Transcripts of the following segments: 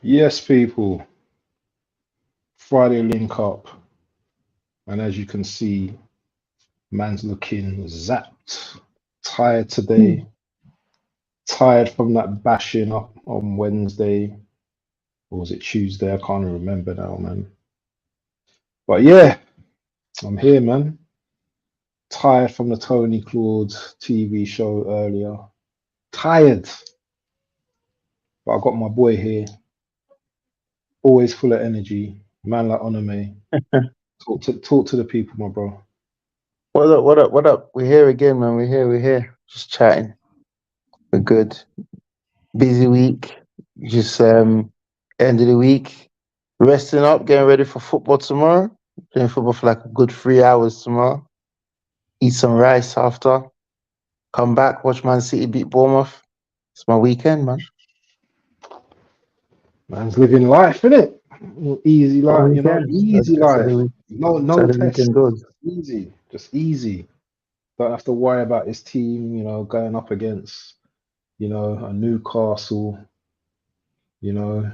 Yes, people. Friday link up, and as you can see, man's looking zapped, tired today, tired from that bashing up on Wednesday, or was it Tuesday? I can't even remember now, man. But yeah, I'm here, man. Tired from the Tony Claude TV show earlier. Tired, but I got my boy here, always full of energy, man like Onome. Talk to the people, my bro. What up? What up? What up? We're here again, man. We're here. We're here. Just chatting. We're good. Busy week. Just end of the week. Resting up, getting ready for football tomorrow. Playing football for like a good 3 hours tomorrow. Eat some rice after. Come back, watch Man City beat Bournemouth. It's my weekend, man. Man's living life, innit? Easy My life, weekend. easy That's how life. the No tests. weekend goes. Easy, just easy. Don't have to worry about his team, going up against, a Newcastle, you know,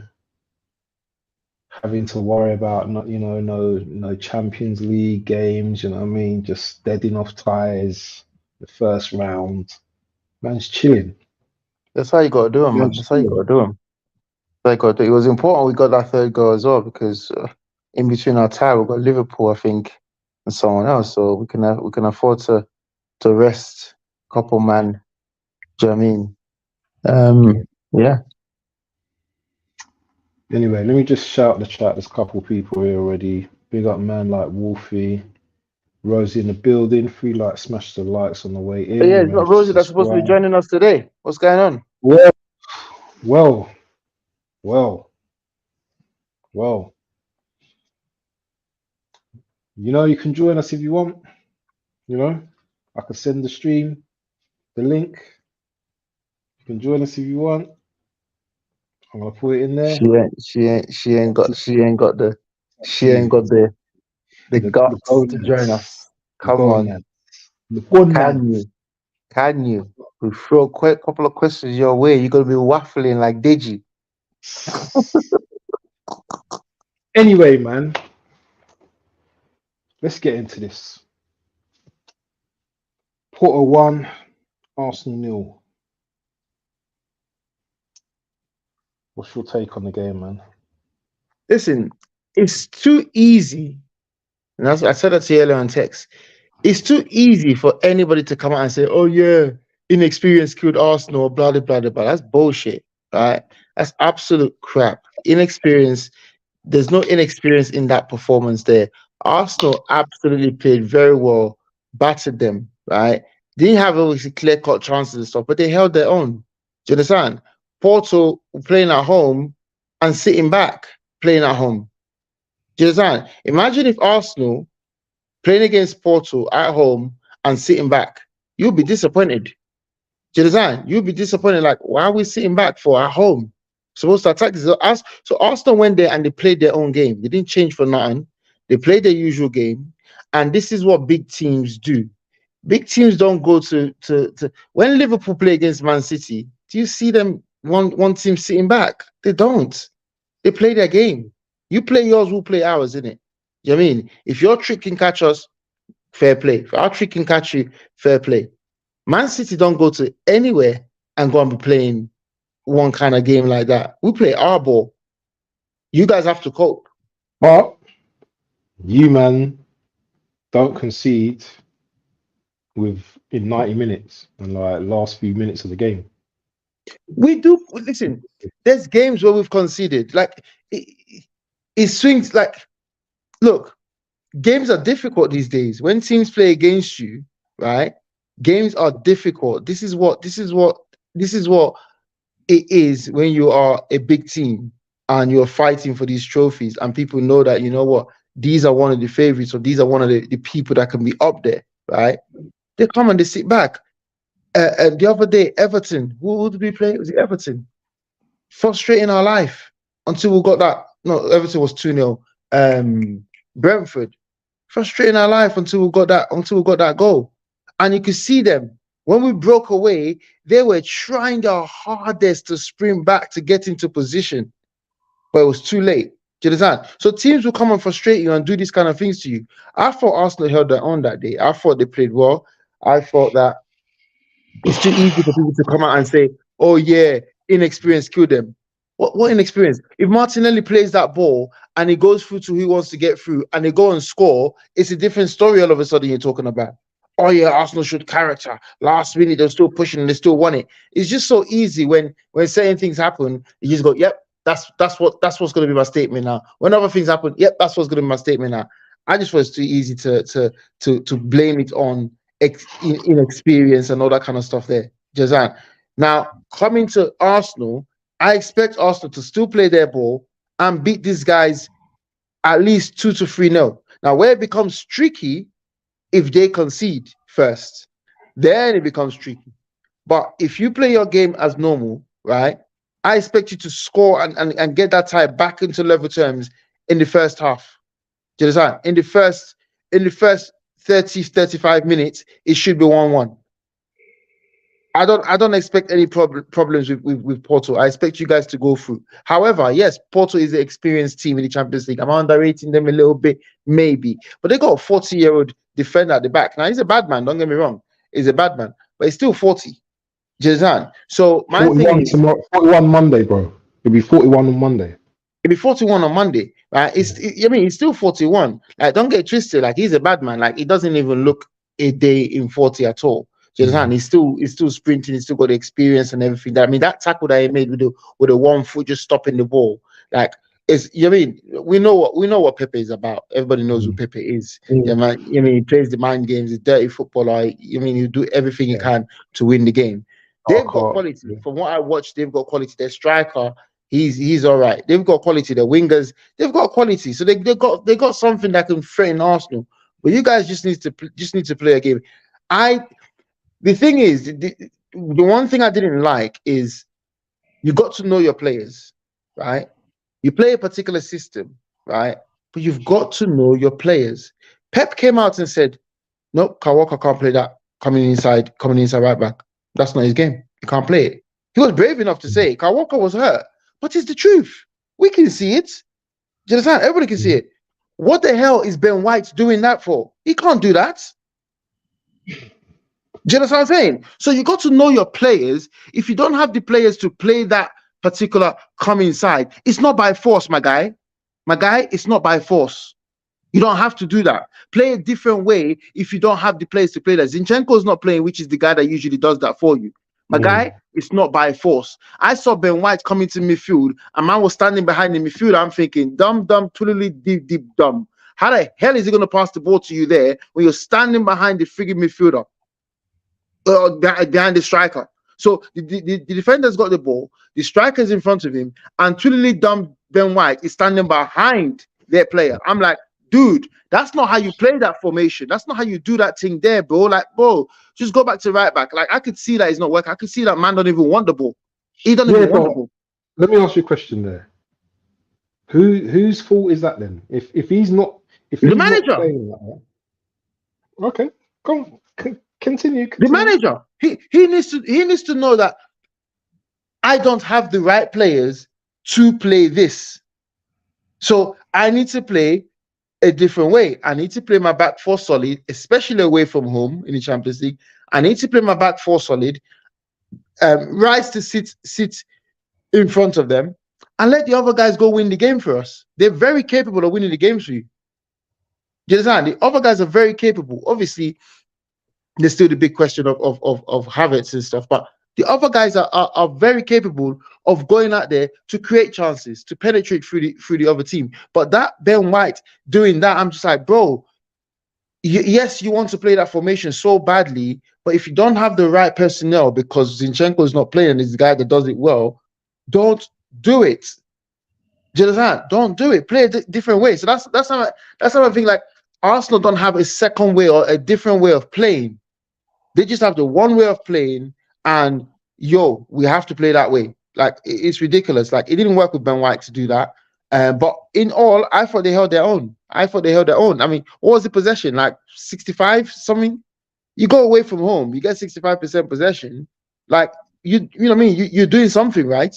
having to worry about not, no Champions League games, you know what I mean? Just deading off ties the first round. Man's chilling. That's how you got to do them, man. Man's That's how you got chilling. to do them. It was important we got that third goal as well because in between our tie we've got Liverpool, I think, and someone else, so we can afford to rest a couple man. Do you know what I mean? Yeah. Anyway, let me just shout the chat. There's a couple people here already. Big up man like Wolfie. Rosie in the building. Smash the likes on the way But in. yeah, it's Remember not to Rosie that's supposed to be subscribe. joining us today. What's going on? Well. You can join us if you want. I can send the stream, the link. You can join us if you want. I'm gonna put it in there. She ain't got the guts to join us. Come on. Can you? We throw a quick couple of questions your way. You're gonna be waffling like Deji. Anyway, man, let's get into this. Porto 1, Arsenal 0. What's your take on the game, man? Listen, it's too easy. And I said that to you earlier on text. It's too easy for anybody to come out and say, "Oh yeah, inexperience killed Arsenal," blah blah blah blah. That's bullshit, right? That's absolute crap. Inexperience. There's no inexperience in that performance there. Arsenal absolutely played very well, battered them, right? Didn't have obviously clear-cut chances and stuff, but they held their own. Do you understand? Porto playing at home and sitting back, playing at home. Do you understand? Imagine if Arsenal playing against Porto at home and sitting back. You'll be disappointed. Do you understand? You'll be disappointed. Like, why are we sitting back for at home? Supposed to attack this. So Arsenal went there and they played their own game. They didn't change for nothing. They played their usual game. And this is what big teams do. Big teams don't go to when Liverpool play against Man City, do you see them one team sitting back? They don't. They play their game. You play yours, we'll play ours, isn't it? You know what I mean? If your trick can catch us, fair play. If our trick can catch you, fair play. Man City don't go to anywhere and go and be playing one kind of game like that. We play our ball. You guys have to cope. But you, man, don't concede in 90 minutes and last few minutes of the game. We do. Listen, there's games where we've conceded. Like it swings. Like, look, games are difficult these days. When teams play against you, right? Games are difficult. This is what it is when you are a big team. and you're fighting for these trophies, and people know that, you know what, these are one of the favorites, or these are one of the people that can be up there, right? They come and they sit back. The other day, Everton, who did we play? It was Everton. Frustrating our life until we got that. No, Everton was 2-0. Brentford, frustrating our life until we got that goal. And you could see them when we broke away, they were trying their hardest to sprint back to get into position, but it was too late. Do you understand? So teams will come and frustrate you and do these kind of things to you. I thought Arsenal held their own that day. I thought they played well. I thought that it's too easy for people to come out and say, "Oh yeah, inexperience killed them." What inexperience? If Martinelli plays that ball and he goes through to who he wants to get through and they go and score, it's a different story all of a sudden you're talking about. Oh yeah, Arsenal showed character. Last minute they're still pushing and they still won it. It's just so easy when certain things happen, you just go, "Yep, that's what's going to be my statement now." When other things happen, "Yep, that's what's going to be my statement now." I just thought it's too easy to blame it on inexperience and all that kind of stuff there. Jazan. Now, coming to Arsenal, I expect Arsenal to still play their ball and beat these guys at least 2-3-0. Now, where it becomes tricky, if they concede first, then it becomes tricky. But if you play your game as normal, right, I expect you to score and get that tie back into level terms in the first half. Do you understand? In the first 30-35 minutes, it should be 1-1. I don't expect any problems with Porto. I expect you guys to go through. However, yes, Porto is an experienced team in the Champions League. I'm underrating them a little bit, maybe. But they got a 40-year-old defender at the back. Now, he's a bad man, don't get me wrong. He's a bad man, but he's still 40. Jazan. So my thing is, tomorrow, 41 Monday, bro. It'll be 41 on Monday. It'll be 41 on Monday. Right? He's still 41. Like, don't get twisted. Like, he's a bad man. Like, he doesn't even look a day in 40 at all. Do you understand? He's still sprinting. He's still got the experience and everything. That tackle that he made with the 1 foot just stopping the ball, like, it's, we know what Pepe is about. Everybody knows who Pepe is. Man. He plays the mind games. He's a dirty footballer. He'll do everything he can to win the game. They've got quality. From what I watched, they've got quality. Their striker, he's all right. They've got quality. Their wingers, they've got quality. So they got something that can threaten Arsenal. But you guys just need to play a game. The thing is, the one thing I didn't like is you got to know your players, right? You play a particular system, right? But you've got to know your players. Pep came out and said, "Nope, Kyle Walker can't play that coming inside right back. That's not his game. He can't play it." He was brave enough to say it. Kyle Walker was hurt. But it's the truth. We can see it. Do you understand? Everybody can see it. What the hell is Ben White doing that for? He can't do that. Do you understand what I'm saying? So you got to know your players. If you don't have the players to play that particular come inside, it's not by force, my guy. My guy, it's not by force. You don't have to do that. Play a different way if you don't have the players to play that. Zinchenko's not playing, which is the guy that usually does that for you. My guy, it's not by force. I saw Ben White coming to midfield, and man was standing behind the midfield. I'm thinking, dumb, totally deep, dumb. How the hell is he going to pass the ball to you there when you're standing behind the frigging midfielder? Behind the striker. So the defender's got the ball, the striker's in front of him, and truly dumb Ben White is standing behind their player. I'm like, dude, that's not how you play that formation. That's not how you do that thing there, bro. Like, bro, just go back to right back. Like, I could see that it's not working. I could see that man don't even want the ball. He doesn't even want the ball. Let me ask you a question there. Whose fault is that then? If he's not, if the he's manager. Not playing like that, okay, go on. Continue. The manager, he needs to know that I don't have the right players to play this. So I need to play a different way. I need to play my back four solid, especially away from home in the Champions League. I need to play my back four solid, rise to sit in front of them, and let the other guys go win the game for us. They're very capable of winning the games for you. Do you understand? The other guys are very capable. Obviously, there's still the big question of Havertz and stuff, but the other guys are very capable of going out there to create chances, to penetrate through the other team. But that Ben White doing that, I'm just like, bro, yes, you want to play that formation so badly, but if you don't have the right personnel, because Zinchenko is not playing and is the guy that does it well, don't do it. Do you understand? Don't do it. Play a different way. So that's how I think. Like Arsenal don't have a second way or a different way of playing. They just have the one way of playing, and we have to play that way. Like it's ridiculous. Like it didn't work with Ben White to do that. But in all, I thought they held their own. I mean, what was the possession? Like 65 something? You go away from home, you get 65% possession. Like you know what I mean? You're doing something right,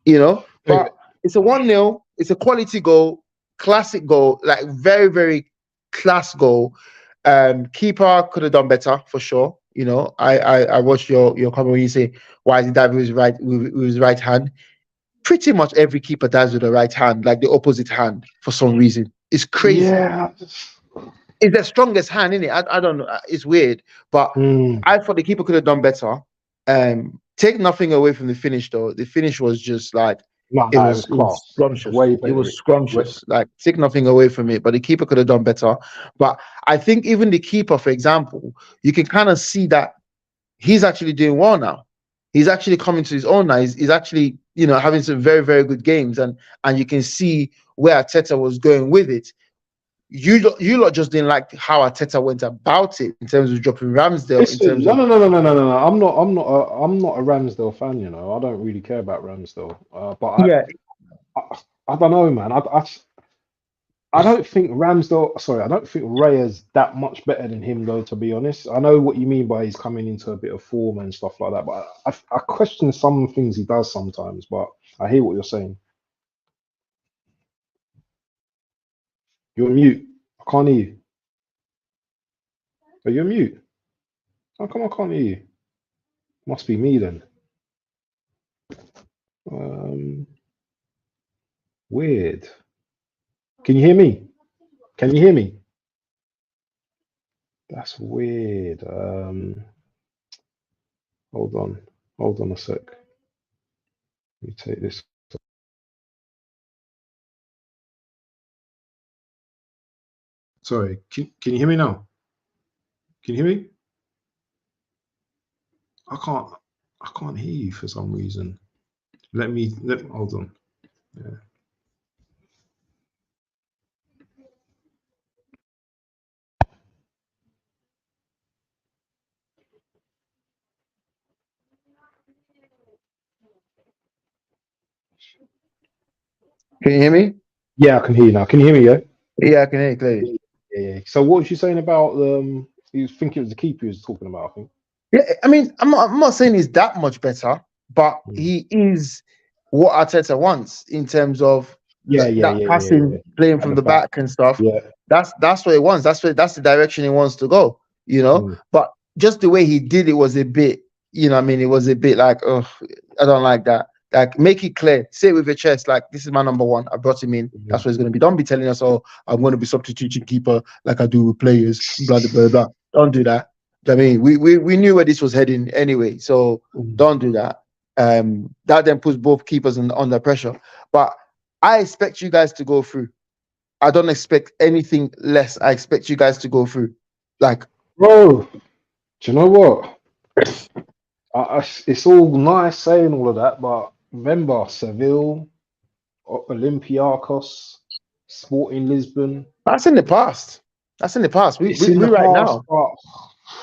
you know. But it's a 1-0. It's a quality goal, classic goal, like very, very class goal. Keeper could have done better for sure. You know, I watched your comment when you say why is he diving with his right hand. Pretty much every keeper dives with the right hand, like the opposite hand, for some reason. It's crazy. Yeah. It's the strongest hand, isn't it? I don't know. It's weird, but I thought the keeper could have done better. Take nothing away from the finish, though. The finish was just like it was scrumptious. It was scrumptious. Like take nothing away from it, but the keeper could have done better. But I think even the keeper, for example, you can kind of see that he's actually doing well now. He's actually coming to his own now. He's actually, you know, having some very, very good games, and you can see where Arteta was going with it. You lot just didn't like how Arteta went about it in terms of dropping Ramsdale. No. I'm not a Ramsdale fan. You know, I don't really care about Ramsdale. But yeah, I don't know, man. I don't think Ramsdale. Sorry, I don't think Raya's that much better than him, though. To be honest, I know what you mean by he's coming into a bit of form and stuff like that. But I question some things he does sometimes. But I hear what you're saying. You're on mute. I can't hear you. Are you on mute? How come I can't hear you? Must be me then. Weird. Can you hear me? Can you hear me? That's weird. Hold on a sec. Let me take this. Sorry, can you hear me now? Can you hear me? I can't hear you for some reason. Let me hold on. Yeah. can you hear me? Yeah, I can hear you now. Can you hear me? Yeah. Yeah, I can hear you clearly. Yeah. So what was you saying about you think it was the keeper he was talking about? I think. Yeah, I mean, I'm not saying he's that much better, but he is what Arteta wants in terms of that passing, playing from the back and stuff. Yeah. That's what he wants. That's the direction he wants to go, you know. But just the way he did it was a bit, you know, I mean, it was a bit like, oh, I don't like that. Like, make it clear, say it with your chest, like, this is my number one. I brought him in. That's what it's going to be. Don't be telling us, oh, I'm going to be substituting keeper like I do with players, blah, blah, blah, blah. Don't do that. I mean, we knew where this was heading anyway, so don't do that. That then puts both keepers under pressure. But I expect you guys to go through. I don't expect anything less. I expect you guys to go through. Like, bro, do you know what? It's all nice saying all of that, but remember Seville, Olympiacos, Sporting Lisbon. That's in the past. We're right now.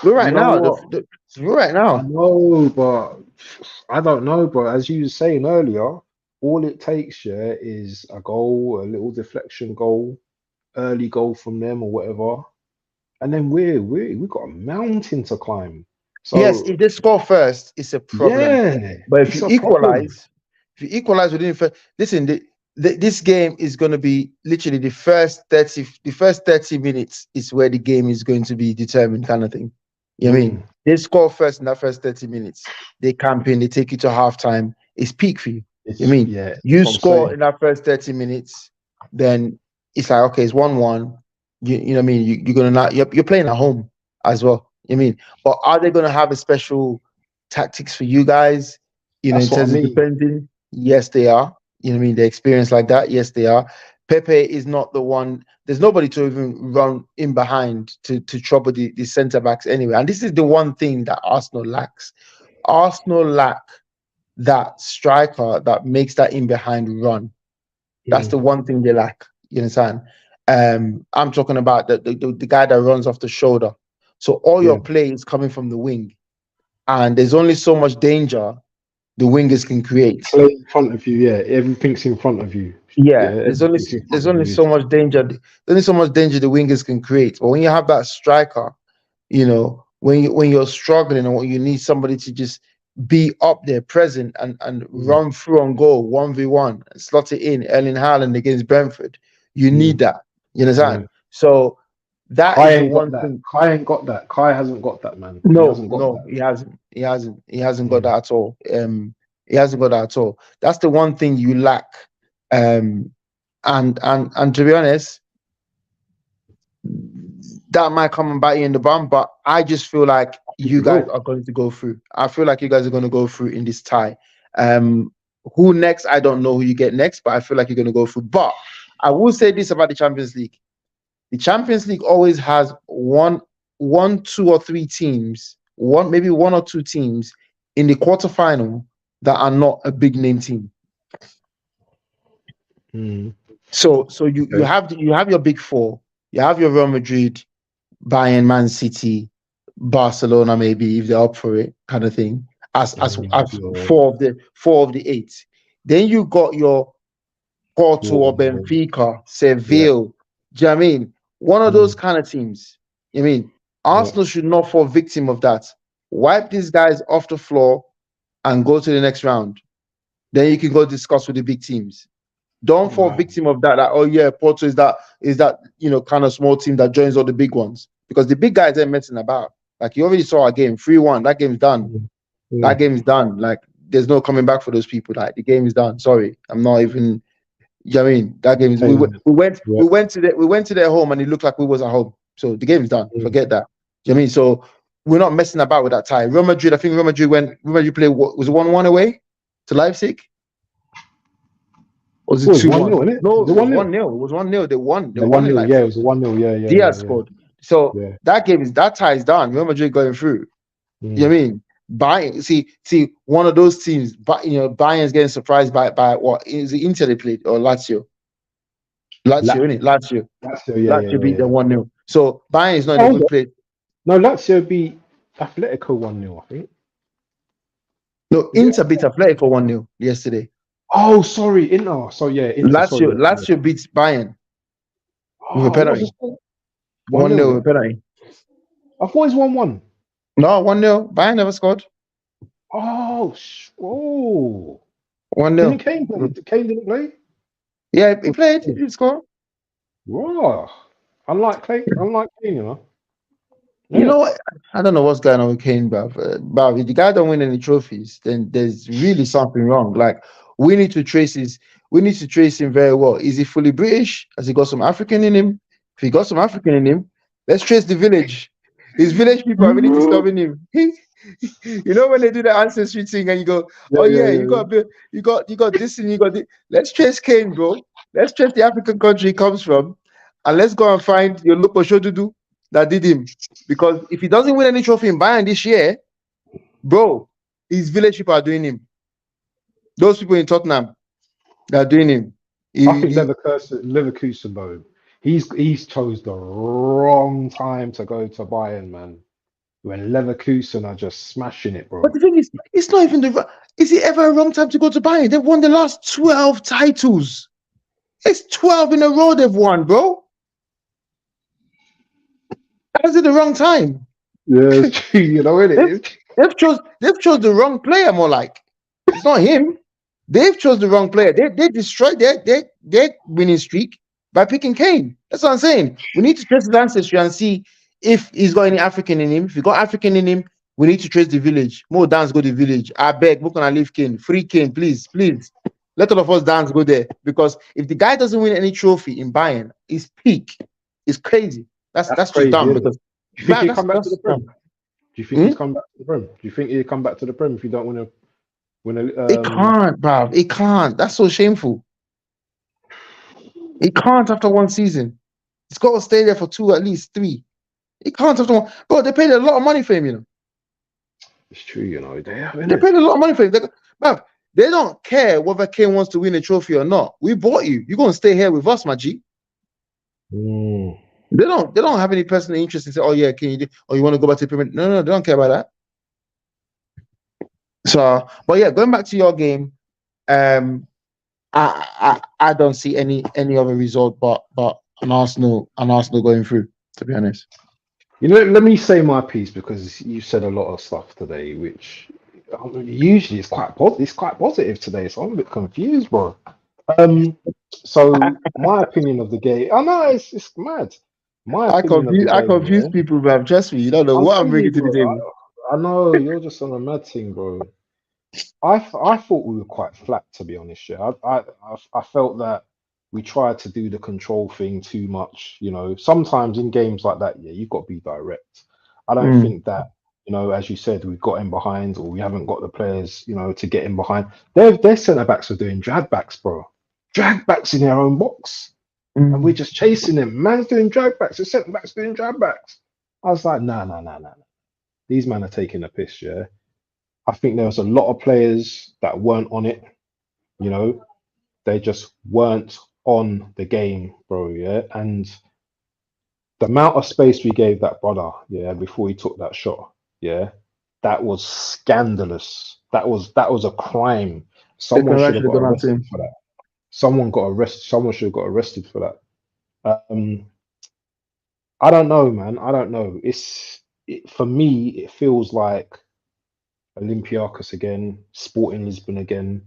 We're right now. We're right now. No, but I don't know, bro. As you were saying earlier, all it takes is a goal, a little deflection goal, early goal from them or whatever, and then we've got a mountain to climb. So, yes, if they score first, it's a problem. Yeah, but if you equalize within listen, this game is going to be literally the first 30 minutes is where the game is going to be determined, kind of thing. You know what I mean? They score first in that first 30 minutes. They camp in, they take you to halftime. It's peak for you. You know what I mean? Yeah, you score in that first 30 minutes, then it's like, okay, it's 1-1. You know what I mean? You're gonna you're playing at home as well. You know what I mean? But are they gonna have a special tactics for you guys? You know, in terms of defending? Yes, they are. You know what I mean? The experience like that, yes, they are. Pepe is not the one. There's nobody to even run in behind to trouble the centre backs anyway. And this is the one thing that Arsenal lacks. Arsenal lack that striker that makes that in behind run. That's the one thing they lack. You understand? I'm talking about the guy that runs off the shoulder. So all your play is coming from the wing, and there's only so much danger the wingers can create. Play in front of you, yeah. Everything's in front of you. Yeah, there's only so much danger. There's only so much danger the wingers can create. But when you have that striker, you know, when you're struggling and when you need somebody to just be up there, present and run through and goal 1v1, and slot it in, Erling Haaland against Brentford, you need that. You understand? So that Kai is the ain't one got that. thing. Kai ain't got that. Kai hasn't got that, man. No, He hasn't. he hasn't got that at all. He hasn't got that at all. That's the one thing you lack. And to be honest, that might come and bite you in the bum, but I just feel like you guys are going to go through. I feel like you guys are going to go through in this tie. Who next? I don't know who you get next, but I feel like you're going to go through. But I will say this about the Champions League. The Champions League always has one, 2 or 3 teams, maybe 1 or 2 teams in the quarterfinal that are not a big name team. So you have your big 4. You have your Real Madrid, Bayern, Man City, Barcelona, maybe if they're up for it, kind of thing. As 4 of the 8. Then you got your Porto or Benfica, Seville. Do you know what I mean? One of those kind of teams. I mean, Arsenal should not fall victim of that. Wipe these guys off the floor and go to the next round. Then you can go discuss with the big teams. Don't fall victim of that. Like, oh yeah, Porto is that kind of small team that joins all the big ones, because the big guys ain't messing about. Like, you already saw a game 3-1. That game's done. That game is done. Like, there's no coming back for those people. Like, the game is done. Sorry, I'm not even. You know what I mean? That game is. We went to their home and it looked like we was at home. So the game is done. Forget that. You know what I mean? So we're not messing about with that tie. Real Madrid. I think Real Madrid played, was it 1-1 away to Leipzig? Was it 2-1? No, it was 1-0. It was 1-0. They won. They won. Yeah, it was 1-0. Yeah. Diaz scored. So that tie is done. Real Madrid going through. You know what I mean? Bayern, see, one of those teams, but Bayern's getting surprised by what is it? Inter they played or Lazio? Lazio, isn't it? Lazio beat them 1-0. So Bayern is not in a good place. No, Lazio beat Atletico 1-0, I think. No, Inter beat Atletico 1-0 yesterday. Oh, sorry, Inter. So Inter, Lazio beats Bayern with a penalty. 1-0 with a penalty. I thought it was 1-1. No, 1-0. Bayern never scored. Oh, 1-0. Kane didn't play? Yeah, he played. He didn't score. Wow. Unlike Kane, you know. You know what? I don't know what's going on with Kane, bruv. If the guy don't win any trophies, then there's really something wrong. Like, we need to trace him very well. Is he fully British? Has he got some African in him? If he got some African in him, let's trace the village. His village people are really disturbing him. You know when they do the ancestry thing and you go, you got this and you got this. Let's trace Kane, bro. Let's trace the African country he comes from, and let's go and find your local Shodudu that did him. Because if he doesn't win any trophy in Bayern this year, bro, his village people are doing him. Those people in Tottenham, they're doing him. I think Leverkusen, though, he's chose the wrong time to go to Bayern, man. When Leverkusen are just smashing it, bro. But the thing is, it's not even is it ever a wrong time to go to Bayern? They've won the last 12 titles. It's 12 in a row they've won, bro. How's it the wrong time? Yeah, it's true, you know what it is. They've chose the wrong player, more like. It's not him. They've chose the wrong player. They destroyed their winning streak by picking Kane. That's what I'm saying. We need to trace his ancestry and see if he's got any African in him. If he got African in him, we need to trace the village. More dance go to the village. I beg, book and leave Kane. Free Kane, please. Let all of us dance go there. Because if the guy doesn't win any trophy in Bayern, his peak is crazy. That's just crazy, dumb. Because Do you think he'll come back to the Prem? Do you think he's come back to the Prem? Do you think he'll come back to the Prem if you don't win a? It can't, bruv. It can't. That's so shameful. It can't after one season. It's got to stay there for 2, at least 3. It can't after one. Bro, they paid a lot of money for him, you know. It's true, you know. They paid a lot of money for him. Bruv, they don't care whether Kane wants to win a trophy or not. We bought you. You're gonna stay here with us, my G. They don't have any personal interest in saying, oh yeah, can you do, or you want to go back to the Premier? No, they don't care about that. So, but yeah, going back to your game, I don't see any other result but an Arsenal going through, to be honest. You know, let me say my piece because you said a lot of stuff today, which usually is quite positive today. So I'm a bit confused, bro. So my opinion of the game, I know it's mad. My opinion of the I game, confuse yeah. people, bro. Trust me, you don't know I'm what I'm telling you, bringing to the bro. table. I know you're just on a mad thing, bro. I thought we were quite flat, to be honest. Yeah, I felt that we tried to do the control thing too much. You know, sometimes in games like that, yeah, you've got to be direct. I don't think that, you know, as you said, we've got in behind or we haven't got the players, you know, to get in behind. Their centre backs are doing drag backs, bro. Drag backs in their own box, and we're just chasing them. Man's doing drag backs. The centre backs doing drag backs. I was like, nah. These men are taking a piss, yeah. I think there was a lot of players that weren't on it, you know, they just weren't on the game, bro. Yeah. And the amount of space we gave that brother, yeah, before he took that shot, yeah, that was scandalous. That was a crime. Declan Someone Rice should have should have got gone after arrested him. for that. Someone got arrested. Someone should have got arrested for that. I don't know, man. I don't know. For me, it feels like Olympiacos again, Sporting Lisbon again.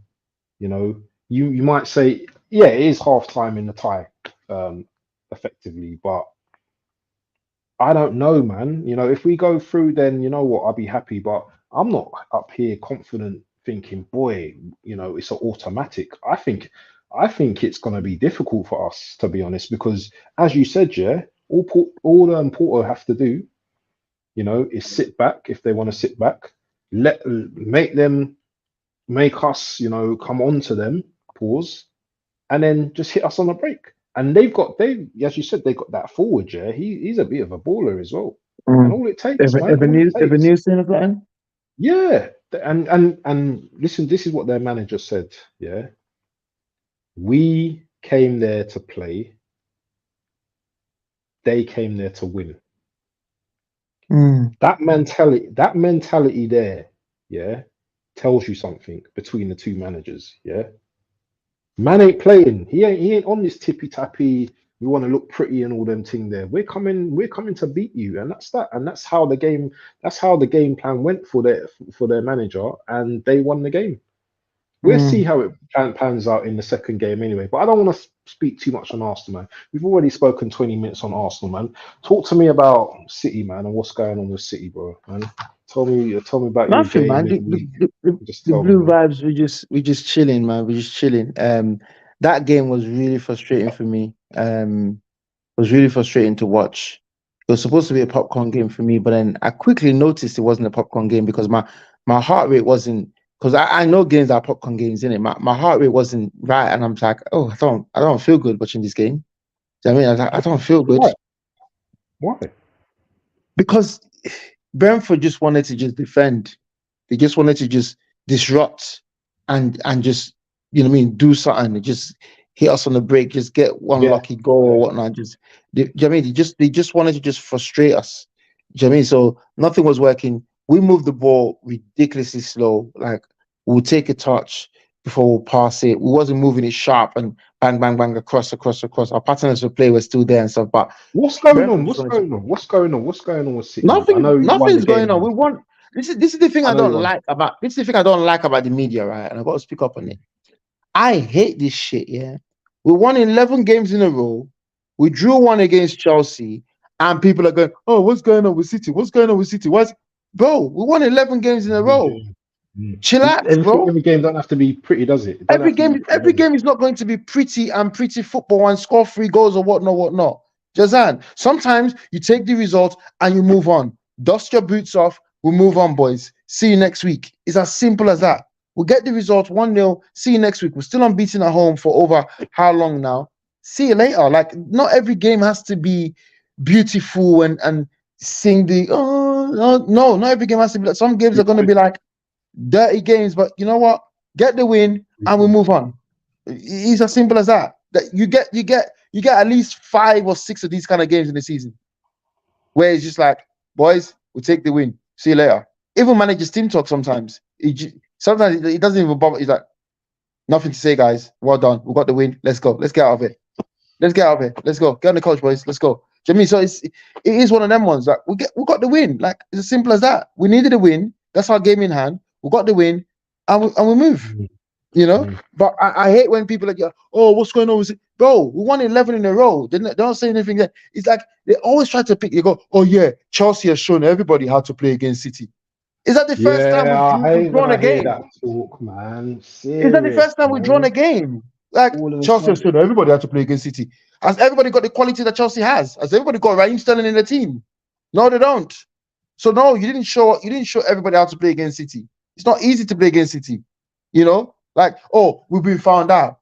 You know, you might say, yeah, it is half time in the tie, effectively, but I don't know, man. You know, if we go through, then you know what, I'll be happy. But I'm not up here confident thinking, boy, you know, it's an automatic. I think it's gonna be difficult for us, to be honest, because as you said, yeah, all Porto have to do, you know, is sit back if they want to sit back, make them make us, you know, come on to them, pause, and then just hit us on the break. And as you said, they got that forward, yeah. He's a bit of a baller as well. And all it takes, man, all it If a takes. new thing of that, Yeah. And listen, this is what their manager said, yeah. We came there to play, they came there to win. That mentality there, yeah, tells you something between the two managers, yeah. Man ain't playing. He ain't on this tippy tappy. We want to look pretty and all them thing there. We're coming to beat you, and that's that. And that's how the game plan went for their manager, and they won the game. We'll see how it pans out in the second game anyway. But I don't want to speak too much on Arsenal, man. We've already spoken 20 minutes on Arsenal, man. Talk to me about City, man, and what's going on with City, bro, man. Tell me about your nothing, game man. midweek. Just The tell me, blue man. vibes, we just chilling, man. We just chilling. That game was really frustrating for me. It was really frustrating to watch. It was supposed to be a popcorn game for me, but then I quickly noticed it wasn't a popcorn game because my heart rate wasn't, because I know games are popcorn games, in it. My heart rate wasn't right, and I'm like, oh, I don't feel good watching this game. Do you know what I mean? I was like, I don't feel good Why? Why? because Brentford just wanted to just defend. They just wanted to just disrupt and just, you know what I mean, do something. They just hit us on the break, just get one Yeah. lucky goal or whatnot. Do you know what I mean? They just wanted to just frustrate us. Do you know what I mean? So nothing was working. We moved the ball ridiculously slow. Like we'll take a touch before we'll pass it. We wasn't moving it sharp and bang, bang, bang, across. Our patterns of play were still there and stuff. But What's going on? Brentford just What's wanted to. going on? What's going on? What's going on with City? I know you won the Nothing's going on. game. We want this is the thing I I know you don't won. like about this is the thing I don't like about the media, right? And I got to speak up on it. I hate this shit, yeah. We won 11 games in a row. We drew one against Chelsea, and people are going, "Oh, what's going on with City? What's going on with City? What's bro? We won 11 games in a row. Chillax, bro. Every game don't have to be pretty, does it? It don't have to be pretty, Every does it? game is not going to be pretty and pretty football and score 3 goals or whatnot. Jazan, sometimes you take the result and you move on. Dust your boots off. We'll move on, boys. See you next week. It's as simple as that. We'll get the result 1-0. See you next week. We're still unbeaten at home for over how long now? See you later. Like, not every game has to be beautiful and sing the no, not every game has to be like some games are gonna be like dirty games, but you know what? get the win, and we move on. It's as simple as that. That you get at least 5 or 6 of these kind of games in the season, where it's just like, boys, we take the win. See you later. Even managers team talk sometimes. Sometimes it doesn't even bother. He's like, nothing to say, guys. Well done. We got the win. Let's go. Let's get out of it. Let's get out of it. Let's go. Get on the coach, boys. Let's go. Do you know what I mean? So it is one of them ones. Like we got the win. Like it's as simple as that. We needed a win. That's our game in hand. We got the win, and we move. You know. But I hate when people are like, oh, what's going on with it? Bro, we won 11 in a row. They don't say anything there. It's like they always try to pick. You go, oh yeah, Chelsea has shown everybody how to play against City. Is that the first time we've drawn a game? That talk, man. Serious, is that the first time we've drawn a game? Like Chelsea has shown everybody how to play against City. Has everybody got the quality that Chelsea has? Has everybody got Raheem Sterling in the team? No, they don't. So no, you didn't show everybody how to play against City. It's not easy to play against City. You know, like, oh, we've been found out.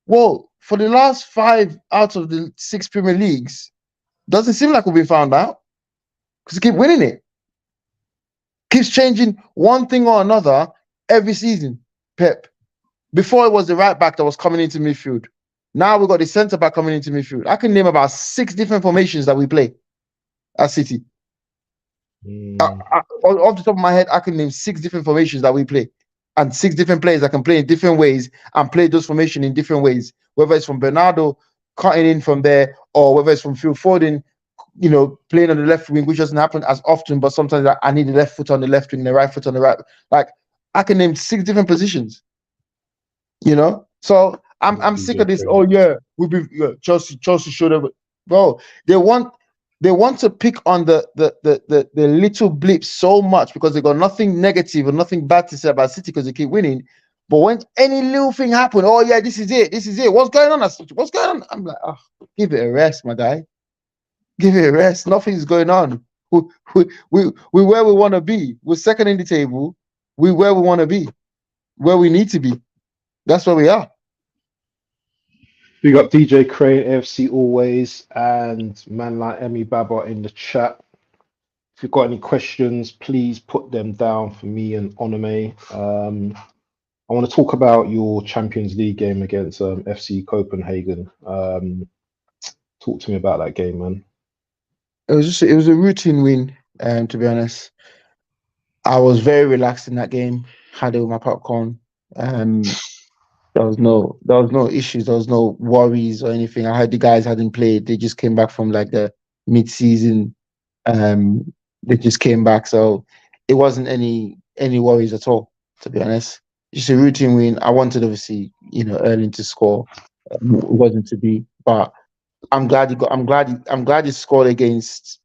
Well, for the last 5 out of the 6 Premier Leagues, doesn't seem like we've been found out because we keep winning it. Keeps changing one thing or another every season. Pep. Before it was the right back that was coming into midfield. Now we've got the centre back coming into midfield. I can name about 6 different formations that we play at City. Off the top of my head, I can name 6 different formations that we play. And 6 different players that can play in different ways and play those formations in different ways. Whether it's from Bernardo cutting in from there, or whether it's from Phil Foden, you know, playing on the left wing, which doesn't happen as often, but sometimes I need the left foot on the left wing, the right foot on the right. Like, I can name 6 different positions. You know? So I'm sick of this. Oh yeah, we've been Chelsea showed up. Bro, they want to pick on the little blips so much because they got nothing negative or nothing bad to say about City because they keep winning. But when any little thing happen, oh yeah, this is it. What's going on? What's going on? I'm like, oh, give it a rest, my guy. Give it a rest. Nothing's going on. We where we want to be. We're second in the table. We where we want to be, where we need to be. That's where we are. We got DJ Crane, AFC always, and man like Emmy Baba in the chat. If you've got any questions, please put them down for me and Onome. I want to talk about your Champions League game against FC Copenhagen. Talk to me about that game, man. It was a routine win. To be honest, I was very relaxed in that game. Had it with my popcorn. There was no issues. There was no worries or anything. I heard the guys hadn't played. They just came back from like the mid-season. They just came back, so it wasn't any worries at all. To be honest, just a routine win. I wanted obviously, you know, Erling to score. It wasn't to be, but I'm glad he scored against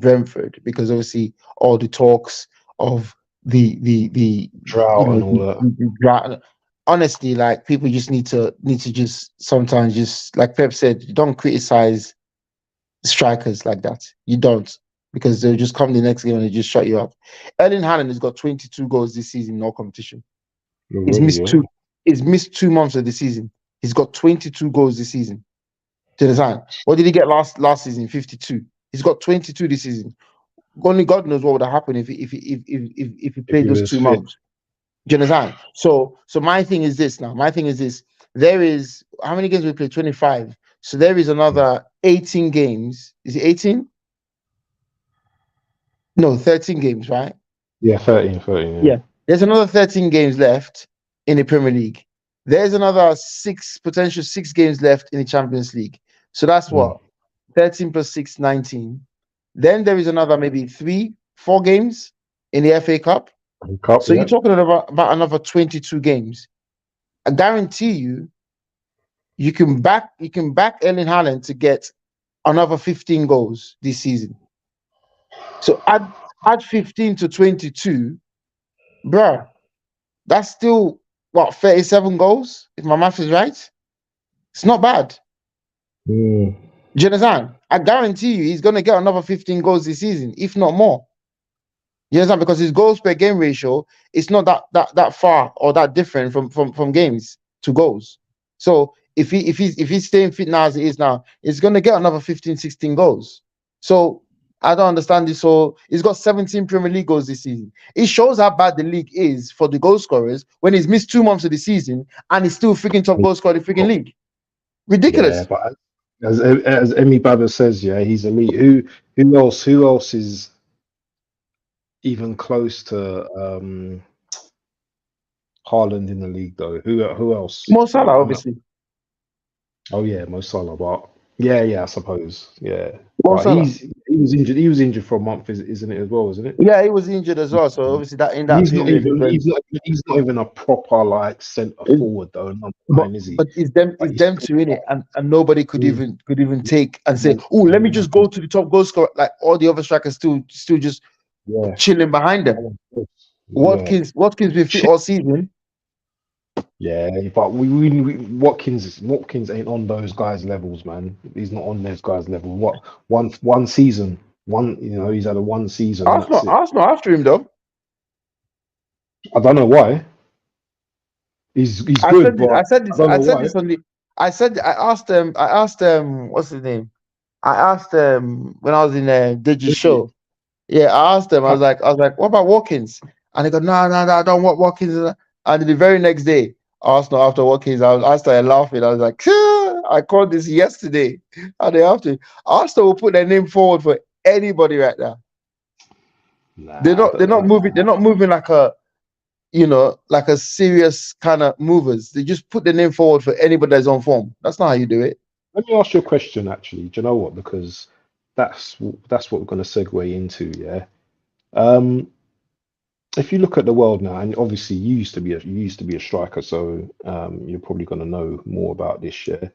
Brentford because obviously all the talks of the drought and all that. Honestly, like people just need to just sometimes just like Pep said, don't criticize strikers like that. You don't, because they'll just come the next game and they just shut you up. Erling Haaland has got 22 goals this season in all competition. He's missed 2 months of the season. He's got 22 goals this season. To the time, what did he get last season? 52. He's got 22 this season. Only God knows what would have happened if he played those 2 months. Do you understand? So my thing is this now. My thing is this. There is how many games we played? 25. So there is another 18 games. Is it 18? No, 13 games, right? Yeah, 13. Yeah. There's another 13 games left in the Premier League. There's another potential 6 games left in the Champions League. So that's what? 13 plus 6, 19. Then there is another maybe 3-4 games in the FA Cup. So you're talking about another 22 games. I guarantee you can back Erling Haaland to get another 15 goals this season. So add 15 to 22, bruh. That's still what, 37 goals, if my math is right. It's not bad. Do you understand? I guarantee you he's gonna get another 15 goals this season, if not more. You understand? Because his goals per game ratio is not that far or that different from games to goals. So if he's staying fit now as he is now, he's gonna get another 15, 16 goals. So I don't understand this. So he's got 17 Premier League goals this season. It shows how bad the league is for the goal scorers when he's missed 2 months of the season and he's still freaking top goal scorer in the freaking league. Yeah, Ridiculous. but as Emi Baba says, yeah, he's elite. Who else is even close to Haaland in the league though? Who else? Mo Salah, obviously. Oh yeah, Mo Salah. But yeah, I suppose. Yeah, Mo but Salah. he was injured. He was injured for a month, isn't it as well? Isn't it? Yeah, he was injured as well. So obviously that in that He's not period, even. He's not even a proper like centre forward though. Number nine, is he? but it's them Like, it's them two in it, and nobody could even take and say, Yeah. oh, let me just go to the top goal scorer. Like all the other strikers still just Yeah. chilling behind them. Yeah. Watkins been fit all season. Yeah, but Watkins ain't on those guys' levels, man. He's not on those guys' level. What one season, he's had a one season and that's it. Arsenal after him though. I don't know why. He's good, but I asked what's his name? I asked when I was in Digi's show. Yeah, I asked them. I was like, what about Watkins? And they go, no, I don't want Watkins. And the very next day, Arsenal after Watkins, I started laughing. I was like, I called this yesterday. And they after Arsenal will put their name forward for anybody right now. Nah, they're not moving like a like a serious kind of movers. They just put their name forward for anybody that's on form. That's not how you do it. Let me ask you a question, actually. Do you know what? Because that's what we're going to segue into. Yeah. If you look at the world now, and obviously you used to be a striker, so you're probably going to know more about this. Yeah.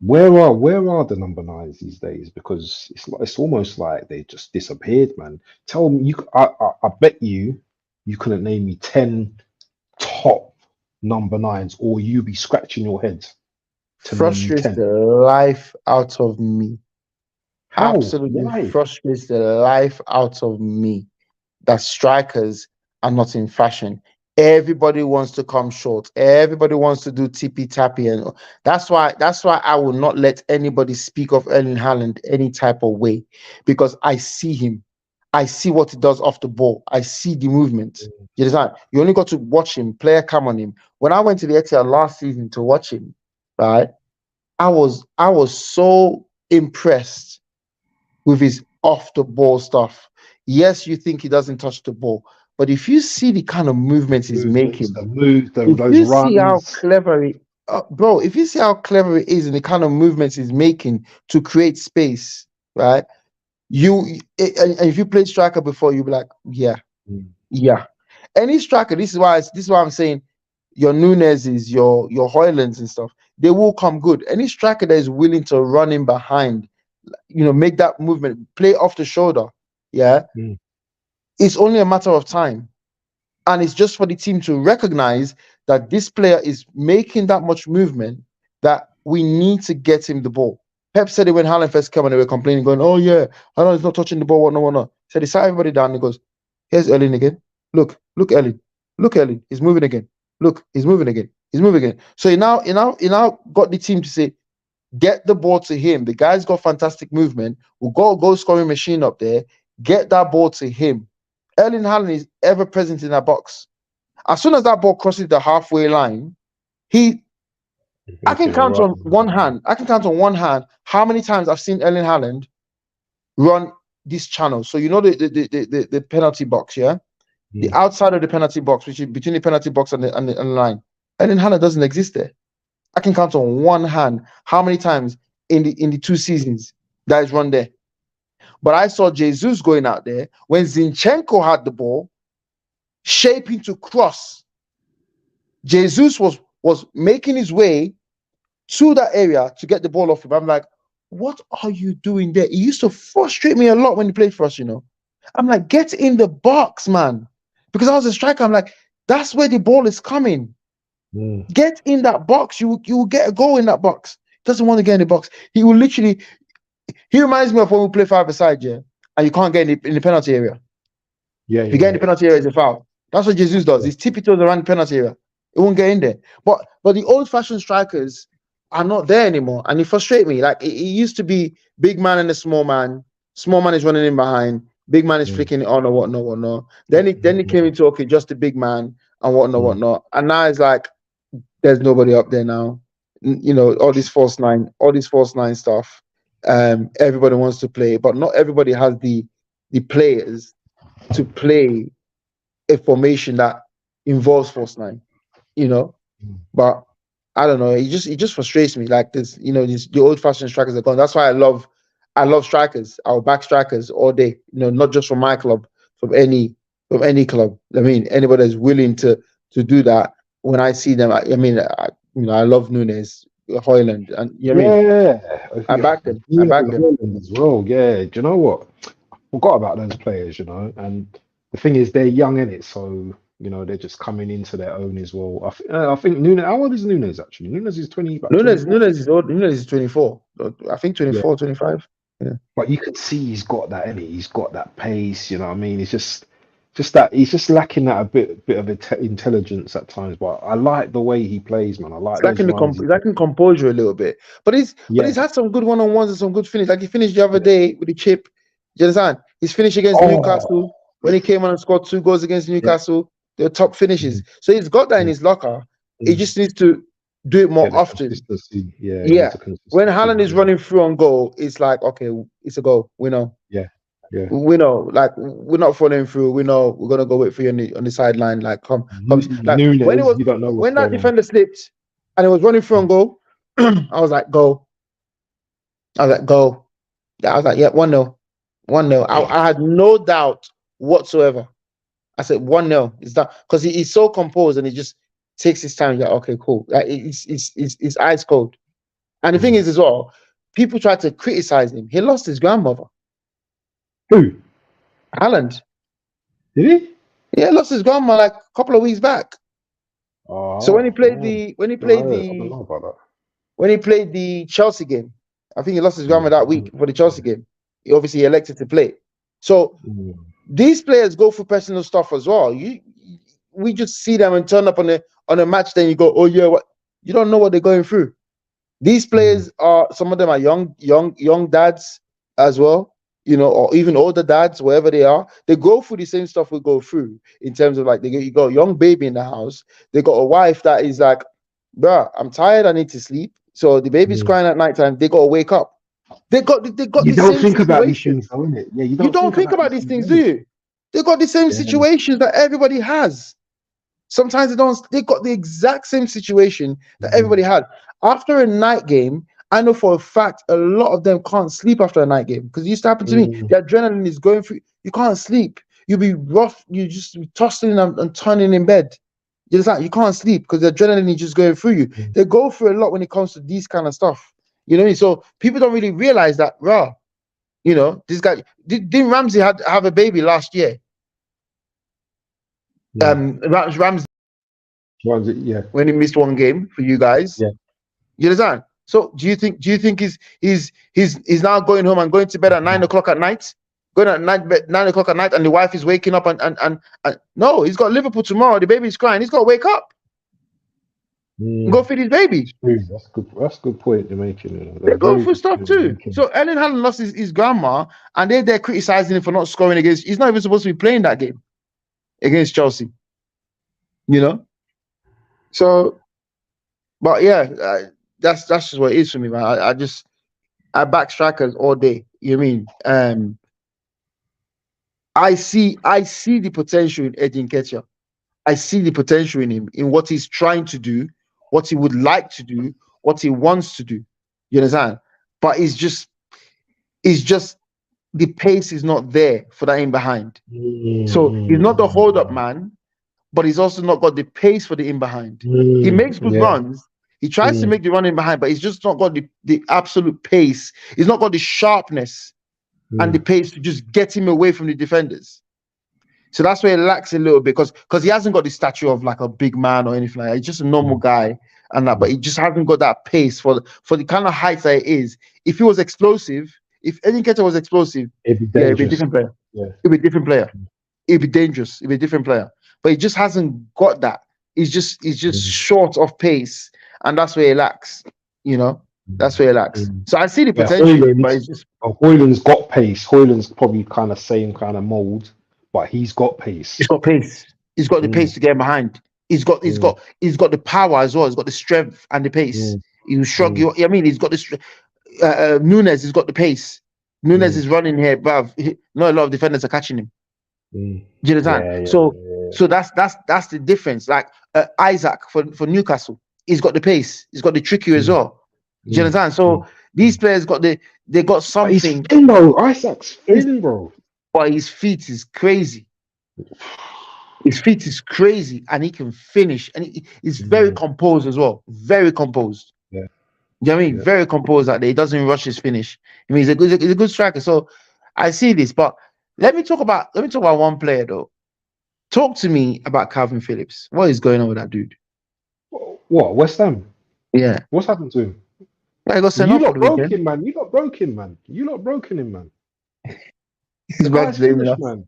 Where are the number nines these days? Because it's almost like they just disappeared, man. Tell me, I bet you couldn't name me 10 top number nines, or you be scratching your head. Frustrates the life out of me. How? Absolutely Why? frustrates the life out of me that strikers are not in fashion. Everybody wants to come short. Everybody wants to do tippy tappy, and that's why I will not let anybody speak of Erling Haaland any type of way, because I see him. I see what he does off the ball. I see the movement. You understand? You only got to watch him, player cam on him. When I went to the Etihad last season to watch him, right, I was so impressed with his off the ball stuff. Yes, you think he doesn't touch the ball, but if you see the kind of movements he's making, if you see how clever bro, if you see how clever it is and the kind of movements he's making to create space, right? And if you played striker before, you'll be like, yeah. Any striker, this is why I'm saying your Nunez's, your Hoylands and stuff, they will come good. Any striker that is willing to run in behind, make that movement, play off the shoulder, it's only a matter of time. And it's just for the team to recognize that this player is making that much movement that we need to get him the ball. Pep said it when Haaland first came and they were complaining, going, oh yeah, Haaland's not touching the ball, whatnot. He said he sat everybody down and he goes, here's Erling again. Look Erling. Look Erling. He's moving again. Look, he's moving again. He's moving again. So he now got the team to say, get the ball to him. The guy's got fantastic movement. We'll got a goal scoring machine up there. Get that ball to him. Erling Haaland is ever present in that box. As soon as that ball crosses the halfway line, I can count on one hand how many times I've seen Erling Haaland run this channel. So the penalty box, the outside of the penalty box, which is between the penalty box and the line. Erling Haaland doesn't exist there. I can count on one hand how many times in the 2 seasons that is run there. But I saw Jesus going out there when Zinchenko had the ball, shaping to cross. Jesus was making his way to that area to get the ball off him. I'm like, what are you doing there? It used to frustrate me a lot when he played for us, I'm like, get in the box, man. Because I was a striker, I'm like, that's where the ball is coming. Get in that box. You will get a goal in that box. He doesn't want to get in the box. He will literally... He reminds me of when we play 5-a-side, and you can't get in the penalty area. If you get in the penalty area, it's a foul. That's what Jesus does. He's tippy toes around the penalty area. It won't get in there. But the old-fashioned strikers are not there anymore, and it frustrates me. Like it used to be big man and a small man, small man is running in behind, big man is flicking it on or whatnot. Then he came into okay, just the big man and whatnot. And now it's like there's nobody up there now. You know, all this false nine stuff. Everybody wants to play, but not everybody has the players to play a formation that involves false nine. You know, but I don't know. It just frustrates me. Like this, you know, the old fashioned strikers are gone. That's why I love strikers. I'll back strikers all day. You know, not just from my club, from any club. I mean, anybody that's willing to do that. When I see them, I love Nunes, Hoyland, and you know what I mean. I back them. I back them as well. Yeah. Do you know what? I forgot about those players. You know, and the thing is, they're young in it, so. You know, they're just coming into their own as well. I think Nunes. How old is Nunes actually? Nunes is 20. Nunes is old. Nunes is 24. I think 24, 25. Yeah. But you can see he's got that in it. He's got that pace. You know what I mean? It's just that he's just lacking that a bit of intelligence at times. But I like the way he plays, man. I like he's lacking composure a little bit. But he's had some good one-on-ones and some good finish. Like he finished the other day with the chip. Do you understand? He's finished against Newcastle when he came on and scored 2 goals against Newcastle. They're top finishes. So he's got that in his locker. He just needs to do it more often. Yeah. When Haaland is running through on goal, it's like, okay, it's a goal. We know. Yeah. We know. Like, we're not following through. We know we're gonna go wait for you on the sideline. Like, come. Like Nunes, when that defender slipped and it was running through on goal, I was like, go. I was like, yeah, 1-0. 1-0. I had no doubt whatsoever. I said 1-0. It's that because he's so composed and he just takes his time. Like, okay, cool. Like it's ice cold. And the thing is as well, people try to criticize him. He lost his grandmother. Who? Haaland. Did he? Yeah, lost his grandma like a couple of weeks back. So when he played the Chelsea game, I think he lost his grandma that week for the Chelsea game. He obviously elected to play. So these players go through personal stuff as well. We just see them and turn up on a match, then you go, oh yeah, what? You don't know what they're going through. These players some of them are young dads as well, you know, or even older dads, wherever they are. They go through the same stuff we go through in terms of like you got a young baby in the house. They got a wife that is like, bruh, I'm tired, I need to sleep. So the baby's crying at nighttime. They got to wake up. They got you the don't same think about these situation. things, though, innit? Yeah, You don't think about these things, do you? They got the same situations that everybody has. Sometimes they don't. They got the exact same situation that everybody had. After a night game, I know for a fact a lot of them can't sleep after a night game because it used to happen to me. The adrenaline is going through. You can't sleep. You'll be rough. You just be tossing and turning in bed. You can't sleep because the adrenaline is just going through you. They go through a lot when it comes to these kind of stuff. You know what I mean? So people don't really realize that, you know, this guy didn't Ramsey have a baby last year. Ramsey, when he missed one game for you guys. Yeah. You understand? So do you think he's now going home and going to bed at 9 o'clock at night? Going at 9 o'clock at night and the wife is waking up and no, he's got Liverpool tomorrow. The baby's crying. He's got to wake up. Go feed his baby. That's a good point you're making. They go through stuff too. So Erling Haaland lost his grandma, and they're criticizing him for not scoring against. He's not even supposed to be playing that game against Chelsea. You know. So, but yeah, that's just what it is for me, man. I back strikers all day. You know what I mean? I see the potential in Edin Nketiah. I see the potential in him, in what he's trying to do, what he would like to do, what he wants to do. You understand? But it's just the pace is not there for that in behind. So he's not the hold-up man, but he's also not got the pace for the in behind. He makes good runs. He tries to make the run in behind, but he's just not got the absolute pace. He's not got the sharpness and the pace to just get him away from the defenders. So that's where it lacks a little bit because he hasn't got the stature of like a big man or anything like that. He's just a normal guy and that, but he just hasn't got that pace for the kind of height that it is. If he was explosive, if Edin Nketiah was explosive, it'd be a different player. It'd be a different player. It'd be dangerous. It'd be a different player. But he just hasn't got that. He's just short of pace, and that's where he lacks. You know. That's where he lacks. Mm. So I see the Yeah, potential, but it's just Hoyland's got pace. Hoyland's probably kind of same kind of mold, but he's got he's pace. got pace. He's got the pace to get behind. He's got the power as well. He's got the strength and the pace. He will shrug you. I mean, he's got the Nunes has got the pace. Nunes is running here, but not a lot of defenders are catching him. Do you understand? So that's the difference. Like Isaac for Newcastle, he's got the pace. He's got the trickier as well. Do you understand? So these players they got something. He's thin, bro. Isaac's thin, bro. But his feet is crazy. His feet is crazy, and he can finish. And he's very composed as well. Very composed. Yeah. You know what I mean? Very composed out there. He doesn't rush his finish. I mean, he's a good striker. So I see this, but let me talk about one player though. Talk to me about Calvin Phillips. What is going on with that dude? What, West Ham? Yeah. What's happened to him? I got sent You off lot for the broke weekend. him, man. You lot broke him, man. You lot broken him, man. He's The back guy's blaming finished, us. man.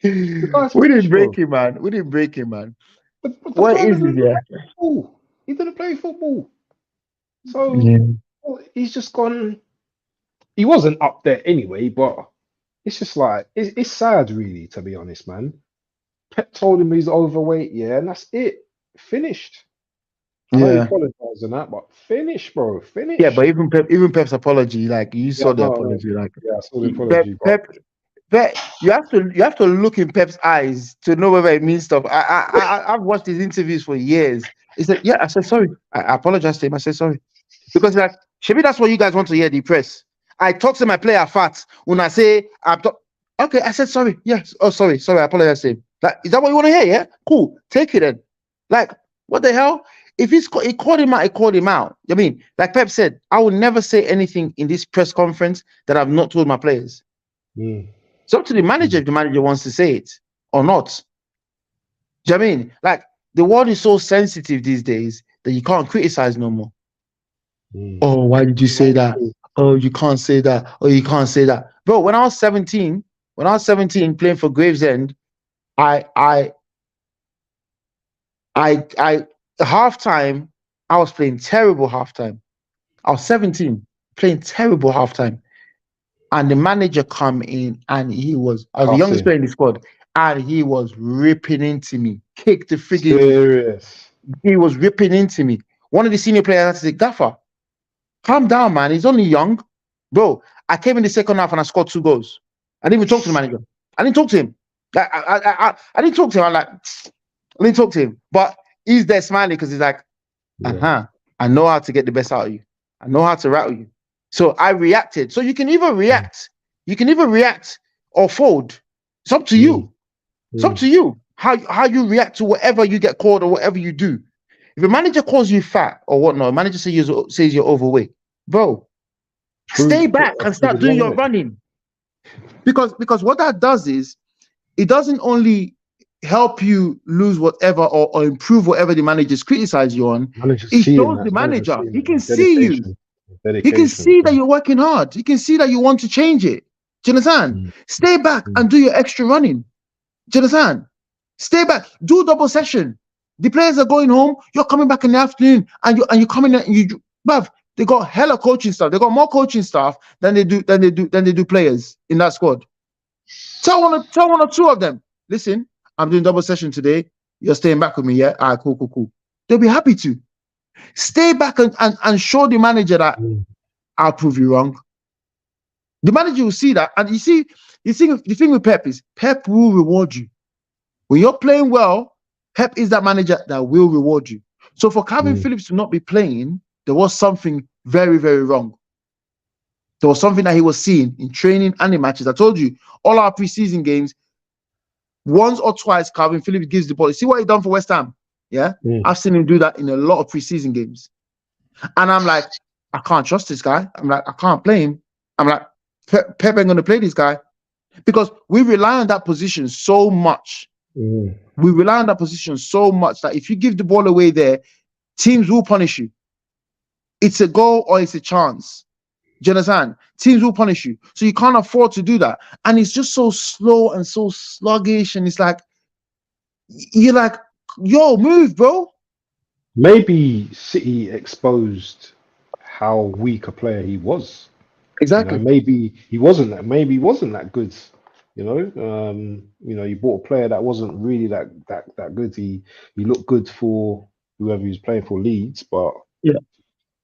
The guy's We didn't finished, break bro. him, man. We didn't break him, man. The What guy is didn't it, yeah? play football. He didn't play football. So he's just gone. He wasn't up there anyway, but it's just like it's sad, really, to be honest, man. Pep told him he's overweight, yeah, and that's it. Finished. I know he apologized on that, but finish, bro. Finish. Yeah, but even Pep's apology, like you saw the apology, like I saw the apology. Pep, you have to look in Pep's eyes to know whether it means stuff. I've watched his interviews for years. He said, "Yeah, I said sorry. I apologized to him. I said sorry because like maybe that's what you guys want to hear. The press. I talk to my player fat when I say okay. I said sorry. Yes. Oh, sorry. I apologize to him. Like, is that what you want to hear? Yeah. Cool. Take it then. Like, what the hell? If he called him out, he called him out. I mean, like Pep said, I will never say anything in this press conference that I've not told my players. It's up to the manager if the manager wants to say it or not. Do you know what I mean? Like, the world is so sensitive these days that you can't criticize no more. Oh, why did you say that? Oh, you can't say that. Oh, you can't say that. Bro, when I was 17 playing for Gravesend, halftime, I was playing terrible halftime. I was 17, playing terrible halftime. And the manager come in and I was the youngest player in the squad, and he was ripping into me. Kicked the friggin' Serious. He was ripping into me. One of the senior players had to say, Gaffer, calm down, man. He's only young. Bro, I came in the second half and I scored 2 goals. I didn't even talk to the manager. I didn't talk to him. I didn't talk to him. I didn't talk to him. But he's there smiling because he's like, I know how to get the best out of you. I know how to rattle you. So I reacted. So you can either react, or fold. It's up to you. It's up to you how you react to whatever you get called or whatever you do. If a manager calls you fat or whatnot, a manager says you're overweight, bro, stay back and start doing your running. Because what that does is it doesn't only help you lose whatever or improve whatever the managers criticize you on. It shows the manager. He can see you. He can see that you're working hard. He can see that you want to change it. Do you understand? Stay back and do your extra running. Do you understand? Stay back. Do double session. The players are going home. You're coming back in the afternoon, and you come in and bruv, they got hella coaching staff. They got more coaching staff than they do players in that squad. Tell one or two of them, listen, I'm doing double session today. You're staying back with me, yeah? All right, cool. They'll be happy to. Stay back and show the manager that I'll prove you wrong. The manager will see that. And you see, the thing with Pep is Pep will reward you. When you're playing well, Pep is that manager that will reward you. So for Calvin Phillips to not be playing, there was something very, very wrong. There was something that he was seeing in training and in matches. I told you, all our preseason games, once or twice, Calvin Phillips gives the ball. You see what he done for West Ham? Yeah? I've seen him do that in a lot of preseason games. And I'm like, I can't trust this guy. I'm like, I can't play him. I'm like, Pep ain't going to play this guy. Because we rely on that position so much. We rely on that position so much that if you give the ball away there, teams will punish you. It's a goal or it's a chance. Do you understand? Teams will punish you. So you can't afford to do that. And it's just so slow and so sluggish. And it's like, you're like, yo, move, bro. Maybe City exposed how weak a player he was. Exactly. Maybe he wasn't that. Maybe he wasn't that good. You bought a player that wasn't really that good. He looked good for whoever he was playing for Leeds, but Yeah.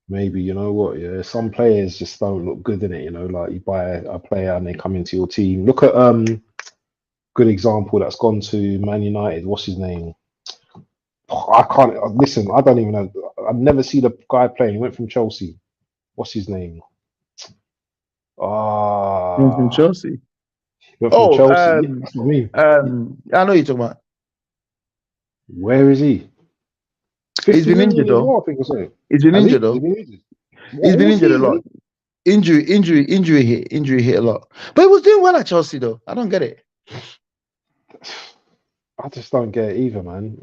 maybe you know what? Yeah, some players just don't look good in it. Like you buy a player and they come into your team. Look at good example that's gone to Man United. What's his name? I can't listen. I don't even know. I've never seen the guy playing. He went from Chelsea. What's his name? From Ah, Chelsea. he went from Oh, Chelsea. Yeah, that's what I mean. I know you're talking about. Where is he? He's 50 been million injured as though. well, I think I said. He's been Has injured he? He's though. been injured. He's What been was injured a he? lot. Injury hit a lot. But he was doing well at Chelsea though. I don't get it. I just don't get it either, man.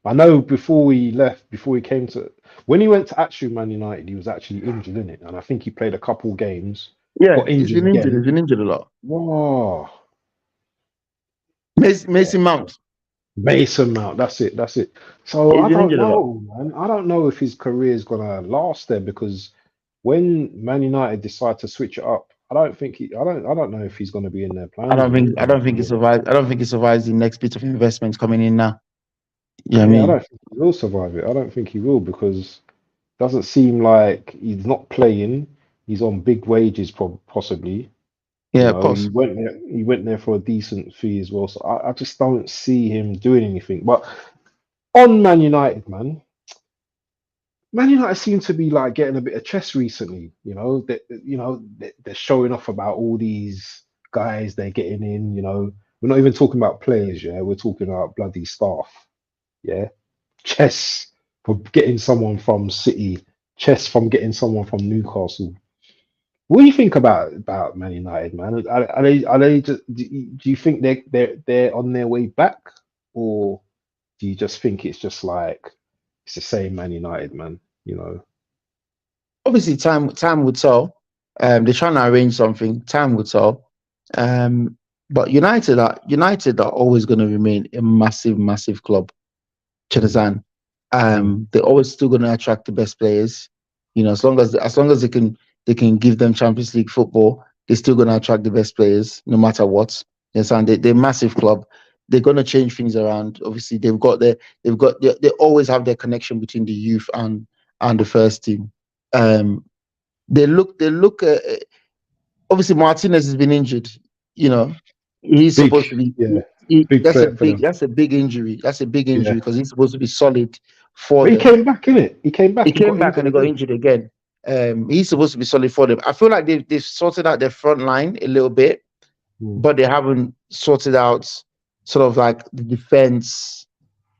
I know before he left, before he came to, when he went to actual Man United, he was actually injured in it, and I think he played a couple games, Yeah, got injured again. He's been injured a lot. Wow. Mason Mount. Mason Mount, that's it, that's it. So He's I been don't injured a lot. know, man. I don't know if his career is gonna last there because when Man United decide to switch it up, I don't know if he's gonna be in their plans. I don't think he survived. I don't think he survives the next bit of investments coming in now. You know what I Yeah, I mean? don't think he will survive it. I don't think he will because it doesn't seem like he's not playing. He's on big wages, possibly. Yeah, of He course. went there for a decent fee as well. So I just don't see him doing anything. But on Man United, Man United seem to be like getting a bit of chest recently. They're showing off about all these guys they're getting in. We're not even talking about players. Yeah, we're talking about bloody staff. Yeah, chess for getting someone from City, chess from getting someone from Newcastle. What do you think about Man United, man? Are they just, do you think they're on their way back, or do you just think it's just like it's the same Man United, man? Obviously, time would tell. They're trying to arrange something. Time would tell. But United are always going to remain a massive, massive club. Mm, Chedizan. mm, They're always still going to attract the best players. As long as they can give them Champions League football, they're still going to attract the best players, no matter what. You understand? They're a massive club. They're going to change things around. Obviously, they always have their connection between the youth and the first team. Um, they look. Obviously, Martinez has been injured. You know, he's big, supposed to be. yeah, big That's a threat for big. them. That's a big injury. That's a big Yeah, injury because he's supposed to be solid for but he them. came back, innit? He came He back. He came got back and injured he got again. injured again. He's supposed to be solid for them. I feel like they've sorted out their front line a little bit, Mm, but they haven't sorted out sort of like the defense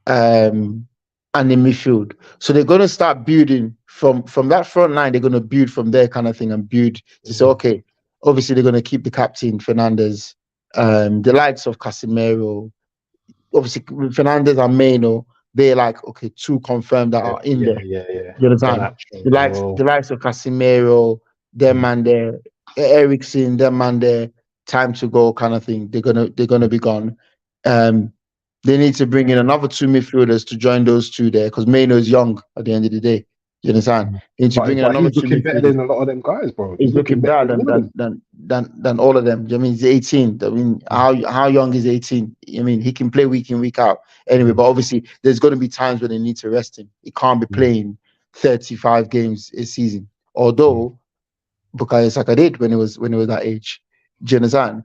and the midfield. So they're going to start building from that front line. They're going to build from there, kind of thing, and build to say, mm, okay, obviously they're going to keep the captain Fernandez, the likes of Casemiro, obviously Fernandez and Meno. They're like okay, two confirmed that yeah, are in yeah, there. yeah, yeah. You understand? Ganacho The as likes, well. the likes of Casemiro, them Mm, and there, Ericsson, them and there, time to go kind of thing. They're gonna mm, be gone. Um, they need to bring in another two midfielders to join those two there because Maino is young at the end of the day. You understand? mm. They need to bring in But another he's two looking better midfielders. than a lot of them guys, bro. He's He's looking looking better better than all of them. than all of them. I mean, he's 18. I mean, Mm, how young is 18? I mean, he can play week in, week out. Anyway, mm, but obviously there's gonna be times when they need to rest him. He can't be mm, playing 35 games a season. mm. Although Bukayo Saka did when he was that age. Do you understand?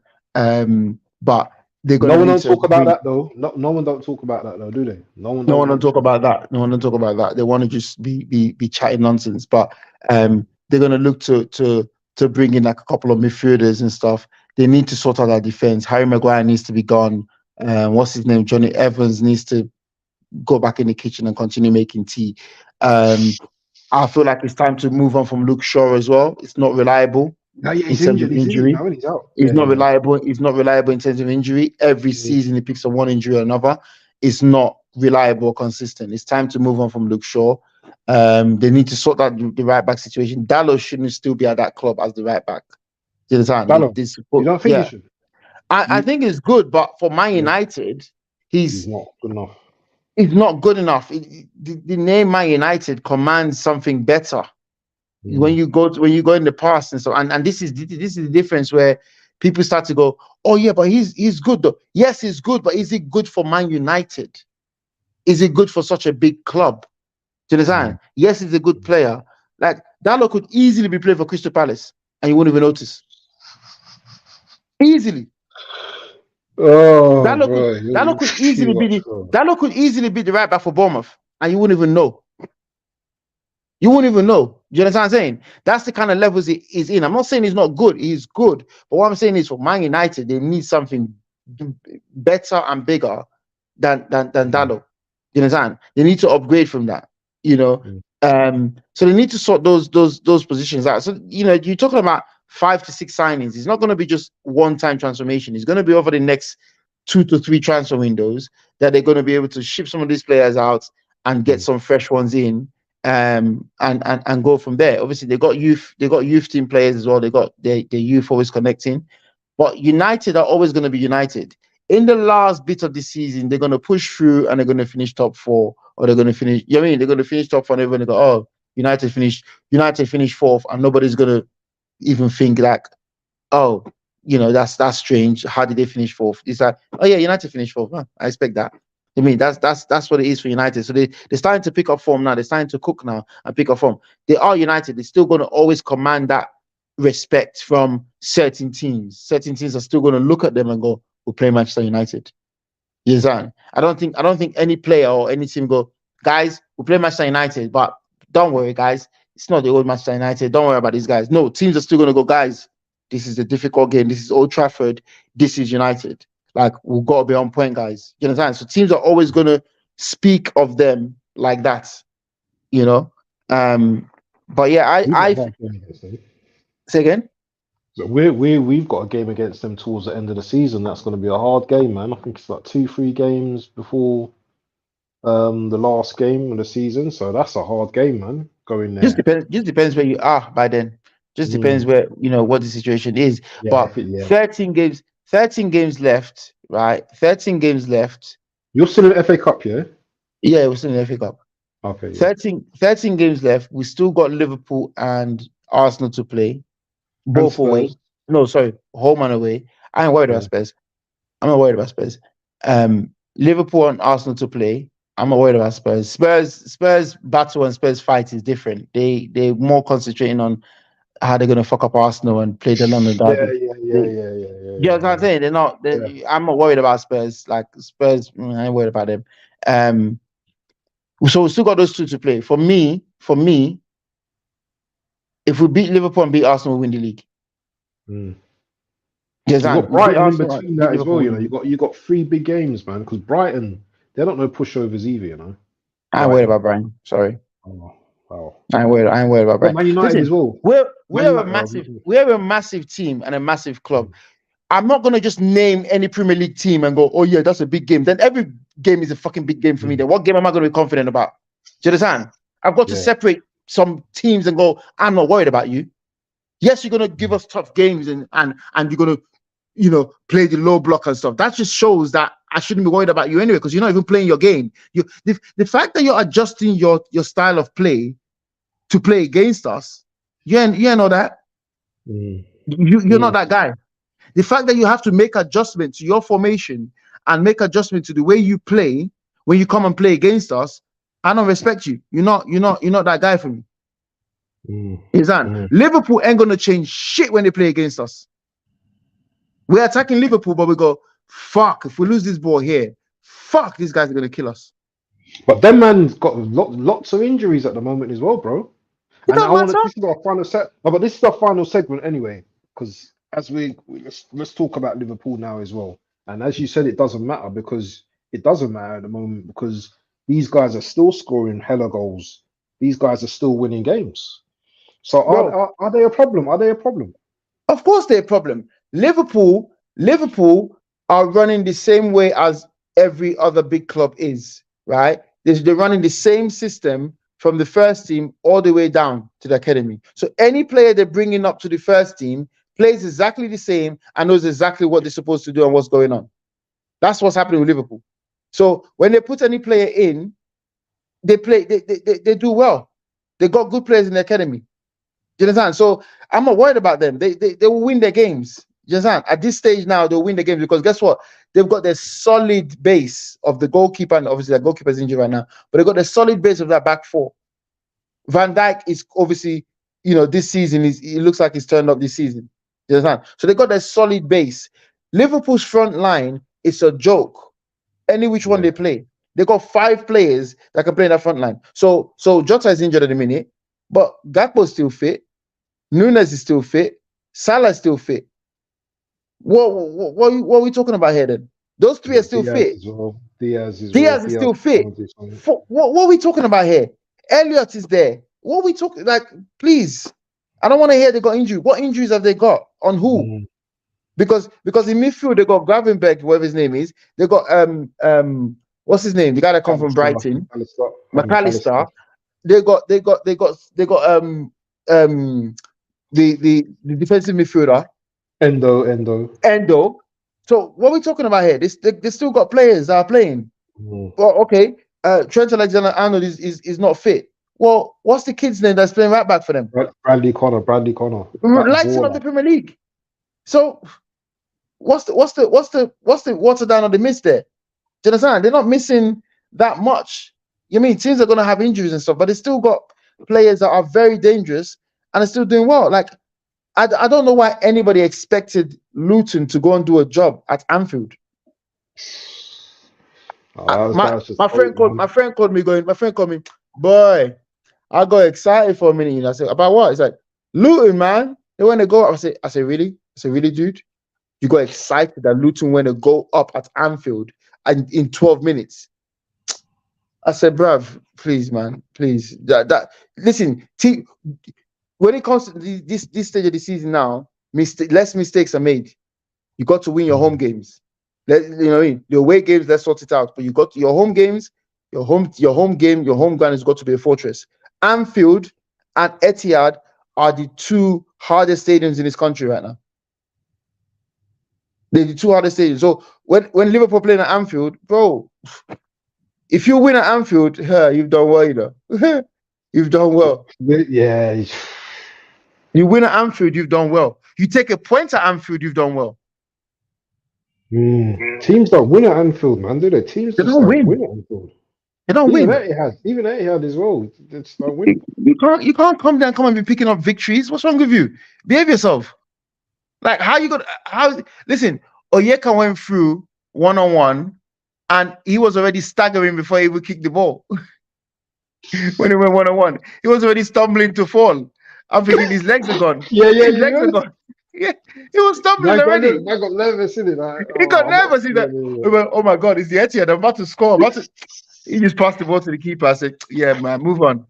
But they're gonna No one need don't to talk about bring that though. No one don't talk about that though, do they? No one no don't one to talk mention. about that. No one to talk about that. They want to just be chatting nonsense. But they're gonna look to bring in like a couple of midfielders and stuff. They need to sort out that defense. Harry Maguire needs to be gone. What's his name? Johnny Evans needs to go back in the kitchen and continue making tea. Um, I feel like it's time to move on from Luke Shaw as well. It's not reliable No, yeah, in he's terms injured. of He's injured injury. now, and he's out. He's Yeah, not yeah. reliable. He's not reliable in terms of injury. Every Mm, season he picks up one injury or another. It's not reliable or consistent. It's time to move on from Luke Shaw. They need to sort out the right back situation. Dallo shouldn't still be at that club as the right back. Do you understand? Dallo, you don't think he Yeah, should? I You, think it's good, but for Man yeah, United, he's he's not good enough. he's not good enough. The name Man United commands something better. when you go in the past and so, and this is the difference where people start to go, oh yeah, but he's good though. Yes, he's good, but is he good for Man United? Is he good for such a big club? Do you understand? Yes, he's a good player. Like Dalot could easily be playing for Crystal Palace, and you wouldn't even notice. Easily. Oh, Dalot could easily be the right back for Bournemouth, and you wouldn't even know. You wouldn't even know. Do you understand what I'm saying? That's the kind of levels he's in. I'm not saying he's not good. He's good. But what I'm saying is for Man United, they need something better and bigger than Dalot. You understand? They need to upgrade from that. You know. So they need to sort those positions out. So, you know, you're talking about 5 to 6 signings. It's not going to be just one-time transformation. It's going to be over the next 2 to 3 transfer windows that they're going to be able to ship some of these players out and get some fresh ones in, and go from there. Obviously, they got youth team players as well. They got their youth always connecting. But United are always going to be United. In the last bit of the season, they're going to push through and they're going to finish top 4, or they're going to finish. You know what I mean? They're going to finish top 4 and everyone go, oh, United finished 4th, and nobody's going to even think like, oh, you know, that's strange. How did they finish 4th? It's like, oh yeah, United finished 4th. Huh, I expect that. I mean, that's what it is for United. So they're starting to pick up form now. They're starting to cook now and pick up form. They are United. They're still going to always command that respect from certain teams. Certain teams are still going to look at them and go, we'll play Manchester United. You understand? I don't think any player or any team go, guys, we'll play Manchester United, but don't worry, guys. It's not the old Manchester United. Don't worry about these guys. No, teams are still going to go, guys, this is a difficult game. This is Old Trafford. This is United. Like, we've got to be on point, guys. You understand? So teams are always going to speak of them like that, you know? But yeah, I say again? So we've got a game against them towards the end of the season. That's going to be a hard game, man. I think it's like 2-3 games before the last game of the season. So that's a hard game, man. Going there. Just depends where you are by then. Just depends where, you know, what the situation is. Yeah, but 13 games left, right? 13 games left. You're still in the FA Cup, yeah? Yeah, we're still in the FA Cup. Okay. Yeah. 13 games left. We still got Liverpool and Arsenal to play. Both away. No, sorry, home and away. I ain't worried about Spurs. I'm not worried about Spurs. Liverpool and Arsenal to play. I'm not worried about Spurs. Spurs battle and Spurs fight is different. They're more concentrating on how they're gonna fuck up Arsenal and play the London derby. Yeah. You know what I'm saying? They're not. I'm not worried about Spurs. Like Spurs, I ain't worried about them. So we still got those two to play. For me, if we beat Liverpool and beat Arsenal, we win the league. You've got Brighton in between that as well. You know, you got 3 big games, man. Because Brighton, they're not no pushovers either. You know. I ain't worried about Brighton. Sorry. Oh, wow. I ain't worried about Brighton. Man United as well. We have a massive team and a massive club. I'm not gonna just name any Premier League team and go, oh yeah, that's a big game. Then every game is a fucking big game for me. Then what game am I gonna be confident about? Do you understand? I've got to separate some teams and go, I'm not worried about you. Yes, you're gonna give us tough games and you're gonna, you know, play the low block and stuff. That just shows that I shouldn't be worried about you anyway, because you're not even playing your game. The fact that you're adjusting your style of play to play against us, you know that. You're not that guy. The fact that you have to make adjustments to your formation and make adjustment to the way you play when you come and play against us, I don't respect you. You're not that guy for me. Liverpool ain't gonna change shit when they play against us. We're attacking Liverpool, but we go, fuck, if we lose this ball here, fuck, these guys are gonna kill us. But them man's got lots of injuries at the moment as well, bro. And this is our final but this is our final segment anyway, because as let's talk about Liverpool now as well. And as you said, it doesn't matter, because it doesn't matter at the moment, because these guys are still scoring hella goals. These guys are still winning games. So are they a problem? Are they a problem? Of course they're a problem. Liverpool are running the same way as every other big club is, right? They're running the same system from the first team all the way down to the academy. So any player they're bringing up to the first team plays exactly the same and knows exactly what they're supposed to do and what's going on. That's what's happening with Liverpool. So when they put any player in, they do well. They got good players in the academy. you understand? So I'm not worried about them. They will win their games. You understand? At this stage now, they'll win the games because guess what? They've got their solid base of the goalkeeper, and obviously the goalkeeper's injured right now, but they've got the solid base of that back four. Van Dijk is obviously, this season it looks like he's turned up this season. You understand? So they got their solid base. Liverpool's front line is a joke. Any which one they play. They got 5 players that can play in that front line. So Jota is injured at the minute, but Gakpo's still fit. Nunes is still fit. Salah is still fit. What are we talking about here then? Those 3 are still fit. Diaz is still fit. What are we talking about here? Elliott is there. What are we talking? Like, please, I don't want to hear they got injury. What injuries have they got? On who? Because in midfield they got Gravenberg, whatever his name is. They got what's his name? The guy that come from Brighton, McAllister. They got the defensive midfielder. Endo. So what are we talking about here? They still got players that are playing. Well, okay. Trent Alexander-Arnold is not fit. Well, what's the kid's name that's playing right back for them? Bradley Connor. Lighting up the Premier League. So what's the water down on the miss there? Do you understand? They're not missing that much. You mean teams are gonna have injuries and stuff, but they still got players that are very dangerous and are still doing well. Like I don't know why anybody expected Luton to go and do a job at Anfield. My friend called me, boy, I got excited for a minute. I said, about what? It's like, Luton, man. They want to go up. I said, really? I said, really, dude? You got excited that Luton went to go up at Anfield and in 12 minutes. I said, bruv, please, man, please. Listen, when it comes to this stage of the season now, less mistakes are made. You got to win your home games. The away games, let's sort it out. But you got your home games, your home ground has got to be a fortress. Anfield and Etihad are the 2 hardest stadiums in this country right now. They're the 2 hardest stadiums. So when Liverpool playing at Anfield, bro, if you win at Anfield, you've done well, You've done well. Yeah. You win at Anfield, you've done well. You take a point at Anfield, you've done well. Teams don't win at Anfield, man. Do they? Teams they don't win at Anfield. They don't win. Even Etihad as well. They just don't win. You can't come and be picking up victories. What's wrong with you? Behave yourself. Like listen, Onyeka went through 1-on-1 and he was already staggering before he would kick the ball. When he went 1-on-1, he was already stumbling to fall. I'm thinking his legs are gone. His legs are gone. Yeah, he was stumbling already. I got nervous in it. He got nervous in that. Yeah. Oh my God, it's the Etihad. I'm about to score. He just passed the ball to the keeper. I said, yeah, man, move on,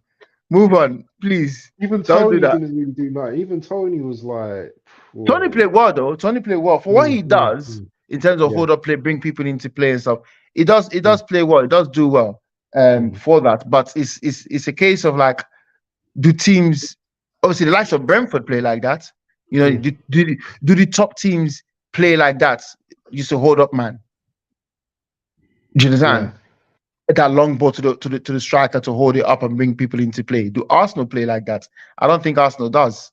please. Even Tony didn't really do that. Even Tony was like... Whoa. Tony played well, though. For what he does, in terms of hold up play, bring people into play and stuff, it does play well. It does do well for that. But it's a case of like, do teams... Obviously, the likes of Brentford play like that. Do the top teams play like that? Used to hold up, man. Do you understand? That long ball to the striker to hold it up and bring people into play. Do Arsenal play like that? I don't think Arsenal does.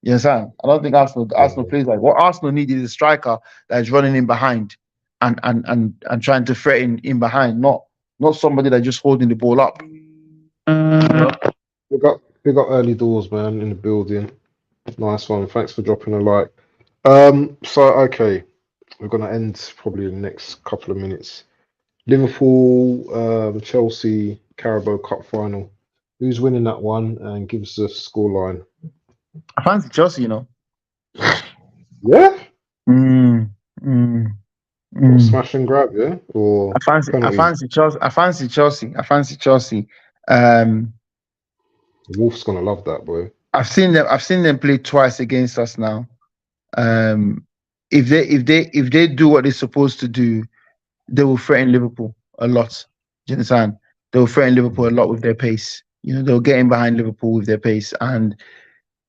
You understand? I don't think Arsenal plays like what Arsenal need is a striker that is running in behind and trying to threaten in behind, not somebody that's just holding the ball up. We got early doors, man, in the building. Nice one. Thanks for dropping a like. Okay, we're gonna end probably in the next couple of minutes. Liverpool, Chelsea, Carabao Cup final. Who's winning that one? And give us a scoreline. I fancy Chelsea, Yeah. Smash and grab, yeah. Or I fancy Chelsea. The Wolves gonna love that, boy. I've seen them play twice against us now. If they do what they're supposed to do, they will threaten Liverpool a lot. Do you understand? They will threaten Liverpool a lot with their pace. They'll get in behind Liverpool with their pace. And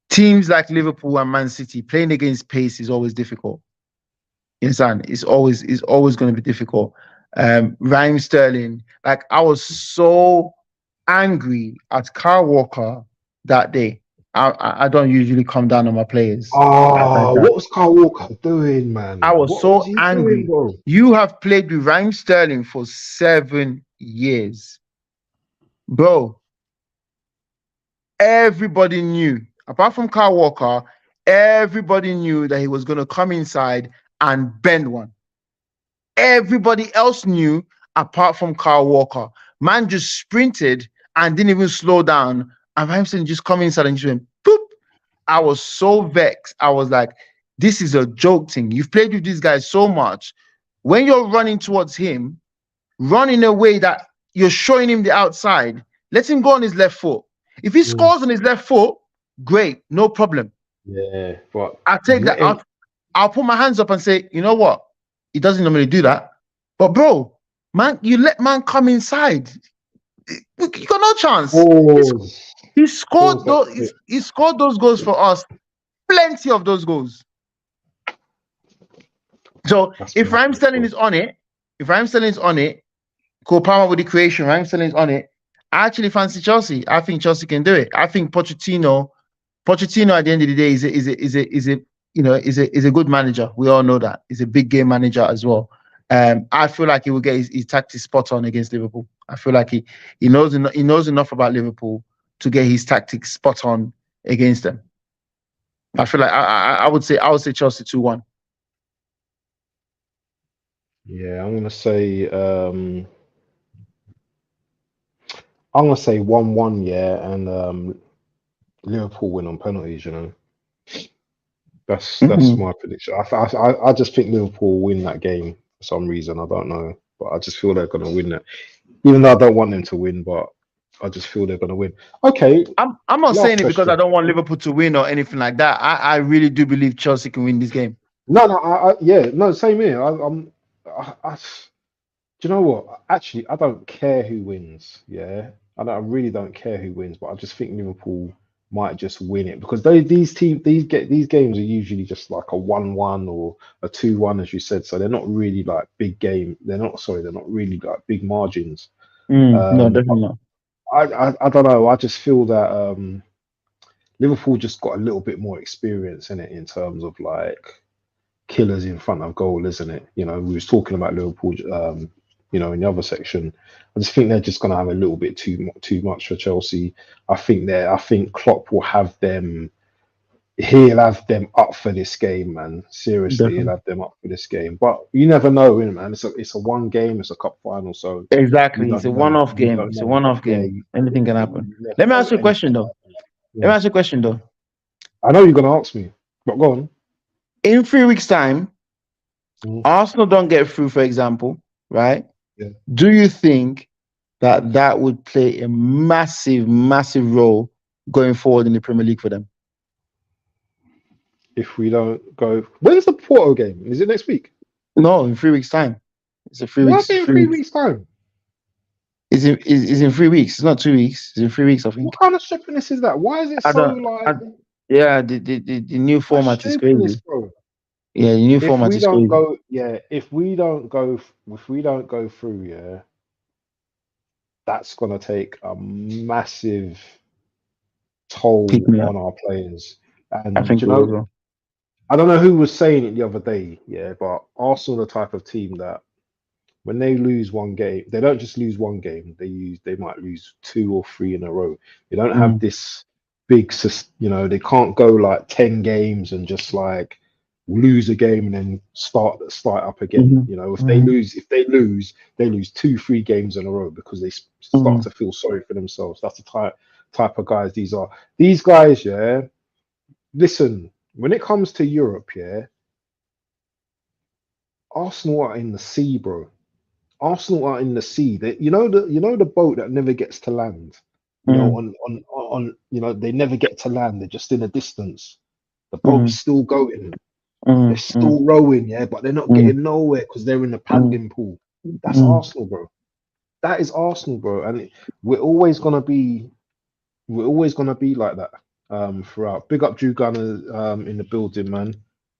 teams like Liverpool and Man City playing against pace is always difficult. You understand? It's always going to be difficult. Raheem Sterling, like I was so angry at Kyle Walker that day. I don't usually come down on my players like Oh, that. what was Kyle Walker doing, man? I was What was so he doing, angry. bro? You have played with Raheem Sterling for 7 years, bro. Everybody knew, apart from Kyle Walker, everybody knew that he was going to come inside and bend one. Everybody else knew, apart from Kyle Walker. Man just sprinted and didn't even slow down. And Raheem Sterling just come inside and just went boop. I was so vexed. I was like, this is a joke thing. You've played with these guys so much. When you're running towards him, run in a way that you're showing him the outside. Let him go on his left foot. If he scores on his left foot, great, no problem. Yeah, but I'll take that. I'll put my hands up and say, you know what? He doesn't normally do that. But bro, man, you let man come inside. You got no chance. He scored those. He scored those goals for us. Plenty of those goals. So if Raheem Sterling is on it, Cole Palmer with the creation, Raheem Sterling is on it. I actually fancy Chelsea. I think Chelsea can do it. I think Pochettino at the end of the day is a good manager. We all know that. He's a big game manager as well. I feel like he will get his tactics spot on against Liverpool. I feel like he knows enough about Liverpool to get his tactics spot on against them. I feel like I would say Chelsea 2-1. Yeah, I'm gonna say 1-1, yeah, and Liverpool win on penalties, you know. That's my prediction. I just think Liverpool will win that game for some reason. I don't know, but I just feel they're gonna win it. Even though I don't want them to win, but I just feel they're gonna win. Okay. I'm not saying it because I don't want Liverpool to win or anything like that. I really do believe Chelsea can win this game. No, same here. Do you know what? Actually, I don't care who wins. Yeah, I really don't care who wins, but I just think Liverpool might just win it because these games are usually just like a 1-1 or a 2-1, as you said. So they're not really like big game. They're not really like big margins. No, definitely not. I don't know. I just feel that Liverpool just got a little bit more experience in it in terms of like killers in front of goal, isn't it? You know, we was talking about Liverpool, you know, in the other section. I just think they're just going to have a little bit too much for Chelsea. I think Klopp will have them. He'll have them up for this game, man. Seriously, Definitely. he'll have them up for this game. But you never know, man. It's a one game. It's a cup final, so exactly. It's a one-off game. It's a one-off game. Anything can happen. Let me ask you a question though. I know you're going to ask me, but go on. In 3 weeks' time, Arsenal don't get through, for example, right? Yeah. Do you think that would play a massive role going forward in the Premier League for them? If we don't go, when's the Porto game? Is it next week? No, in 3 weeks' time. It's a 3 weeks. In 3 weeks' time? It's in 3 weeks. It's not 2 weeks. It's in 3 weeks, I think. What kind of stupidness is that? Why is it yeah, the new format is crazy. Bro. Yeah, the new format is crazy. If we don't go through, yeah, that's gonna take a massive toll on our players. And I think you know, I don't know who was saying it the other day, yeah, but Arsenal are the type of team that when they lose one game, they don't just lose one game. They might lose 2 or 3 in a row. They don't have this big, you know, they can't go like 10 games and just like lose a game and then start up again. You know, if they lose 2-3 games in a row because they start to feel sorry for themselves. That's the type of guys these are. These guys, yeah. Listen, when it comes to Europe, yeah, Arsenal are in the sea, bro. Arsenal are in the sea. You know the boat that never gets to land. You know, on you know, they never get to land. They're just in a distance. The boat's still going. They're still rowing, yeah, but they're not getting nowhere because they're in the paddling pool. That's Arsenal, bro. That is Arsenal, bro. And we're always gonna be like that throughout. Big up Drew Gunner in the building, man.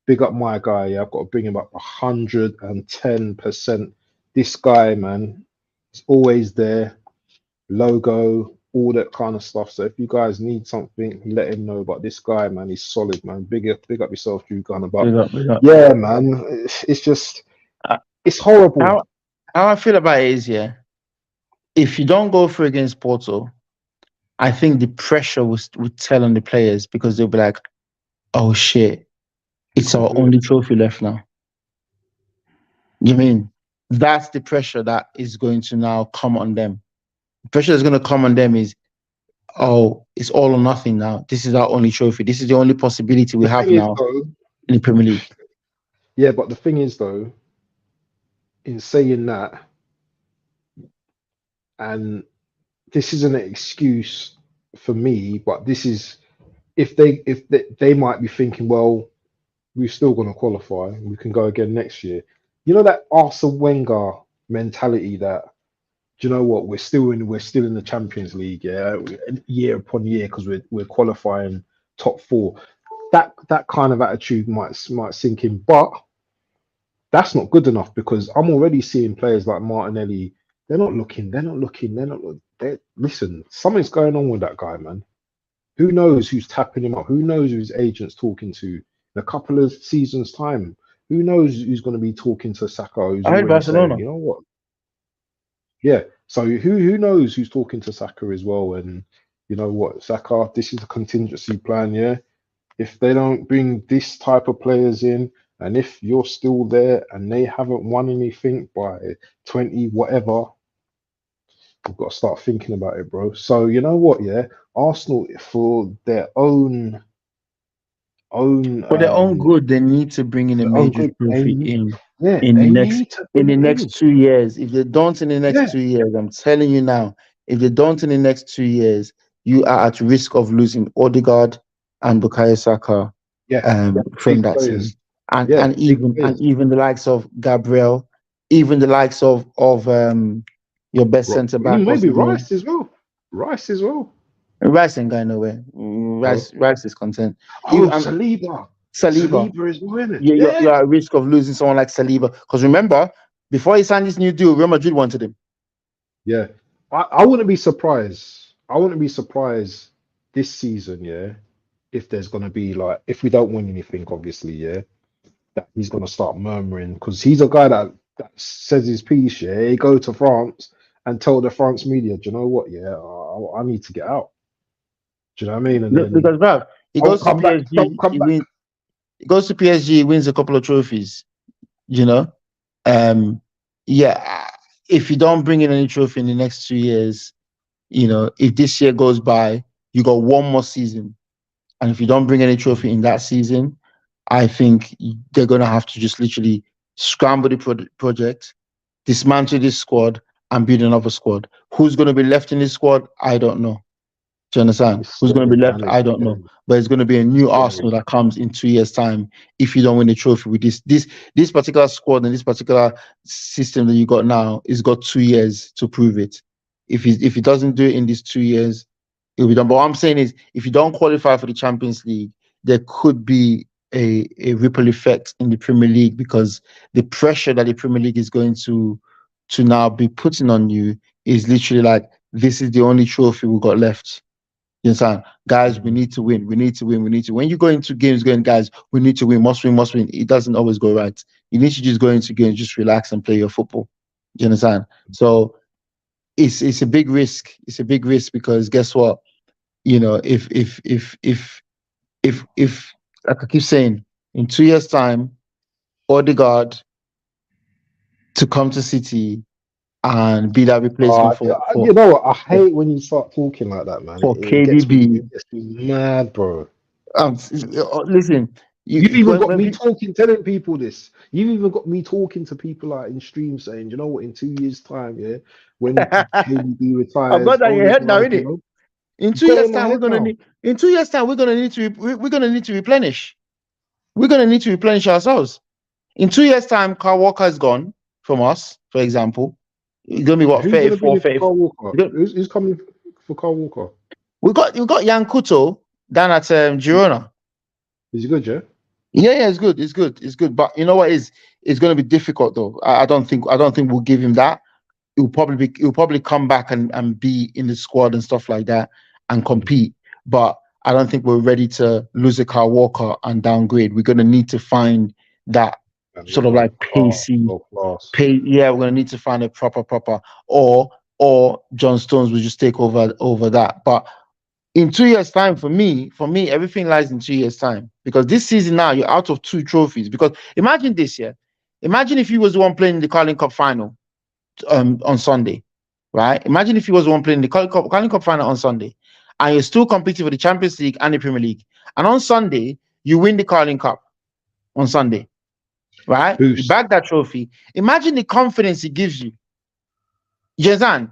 Big up my guy. Yeah, I've got to bring him up 110%. This guy, man, is always there. Logo, all that kind of stuff. So if you guys need something, let him know. But this guy, man, he's solid, man. Big up yourself, Drew Gunner. But Big up. yeah, man, it's just Uh, it's horrible. How I feel about it is, yeah, if you don't go through against Porto, I think the pressure would tell on the players because they'll be like, oh shit, it's our only trophy left now. You mean that's the pressure that is going to now come on them. The pressure that's going to come on them is, oh, it's all or nothing now. This is our only trophy. This is the only possibility we have now in the Premier League. Yeah, but the thing is, though, in saying that, and this isn't an excuse for me, but this is if they might be thinking, well, we're still going to qualify. We can go again next year. You know that Arsene Wenger mentality that, do you know what, we're still in the Champions League, yeah, year upon year because we're qualifying top four. That kind of attitude might sink in, but that's not good enough because I'm already seeing players like Martinelli. They're not looking. Listen, something's going on with that guy, man. Who knows who's tapping him up? Who knows who his agent's talking to in a couple of seasons' time? Who knows who's going to be talking to Saka? Who's I heard already Barcelona. saying, you know what? Yeah. So who knows who's talking to Saka as well? And you know what, Saka, this is a contingency plan. Yeah. If they don't bring this type of players in, and if you're still there and they haven't won anything by 20 whatever, we've got to start thinking about it, bro. So you know what, yeah, Arsenal for their own good, they need to bring in a major trophy in the next 2 years. If they don't in the next 2 years, I'm telling you now, if they don't in the next 2 years, you are at risk of losing Odegaard and Bukayo Saka from that team. And even the likes of Gabriel, even the likes of your best centre back. Maybe Rice as well. Rice ain't going nowhere. Rice is content. Oh, Saliba is winning. Yeah, you're at risk of losing someone like Saliba. Because remember, before he signed this new deal, Real Madrid wanted him. Yeah. I wouldn't be surprised. This season, yeah, if there's going to be like, if we don't win anything, obviously, yeah, that he's going to start murmuring because he's a guy that says his piece, yeah. He go to France and tell the France media, do you know what, yeah, I need to get out. Do you know what I mean? And then, because bro, he goes to PSG, he goes to PSG, he wins a couple of trophies, you know. Yeah, if you don't bring in any trophy in the next 2 years, you know, if this year goes by, you got one more season, and if you don't bring any trophy in that season, I think they're gonna have to just literally scramble the project, dismantle this squad, and build another squad. Who's gonna be left in this squad? I don't know. Do you understand? Who's going to be left? I don't know. But it's going to be a new Arsenal that comes in 2 years' time if you don't win the trophy with this particular squad and this particular system that you got now. It's got 2 years to prove it. If it doesn't do it in these 2 years, it'll be done. But what I'm saying is, if you don't qualify for the Champions League, there could be a ripple effect in the Premier League because the pressure that the Premier League is going to now be putting on you is literally like, this is the only trophy we've got left. You understand? Guys, we need to win. We need to win. When you go into games going, guys, we need to win, must win. It doesn't always go right. You need to just go into games, just relax and play your football. You understand? So it's a big risk. It's a big risk because guess what? You know, if like I keep saying, in 2 years' time, Odegaard to come to City and be that replacement for you know what? I hate when you start talking like that, man. For KDB, it gets me mad, bro. Listen, you've even got me telling people this. You've even got me talking to people like in streams saying, you know what? In 2 years' time, yeah, when KDB retires, I've got that in your head now, innit? In 2 years' time, we're gonna need. In 2 years' time, we're gonna need to replenish. We're gonna need to replenish ourselves. In 2 years' time, Kyle Walker is gone from us, for example. It's gonna be what, 34, 34. Who's coming for Kyle Walker? We got Jan Couto down at Girona. Is he good, yeah? Yeah, it's good. But you know what is? It's gonna be difficult though. I don't think we'll give him that. he'll probably come back and be in the squad and stuff like that and compete. But I don't think we're ready to lose a Kyle Walker and downgrade. We're gonna need to find that sort of like pacey yeah, we're gonna need to find a proper or John Stones will just take over that. But in 2 years' time, for me, everything lies in 2 years' time. Because this season now, you're out of 2 trophies. Because imagine this, yeah. Imagine if he was the one playing in the Carling Cup final on Sunday, right? Imagine if he was the one playing in the Carling Cup final on Sunday, and you're still competing for the Champions League and the Premier League. And on Sunday, you win the Carling Cup on Sunday, right? You bag that trophy. Imagine the confidence it gives you. Jezan,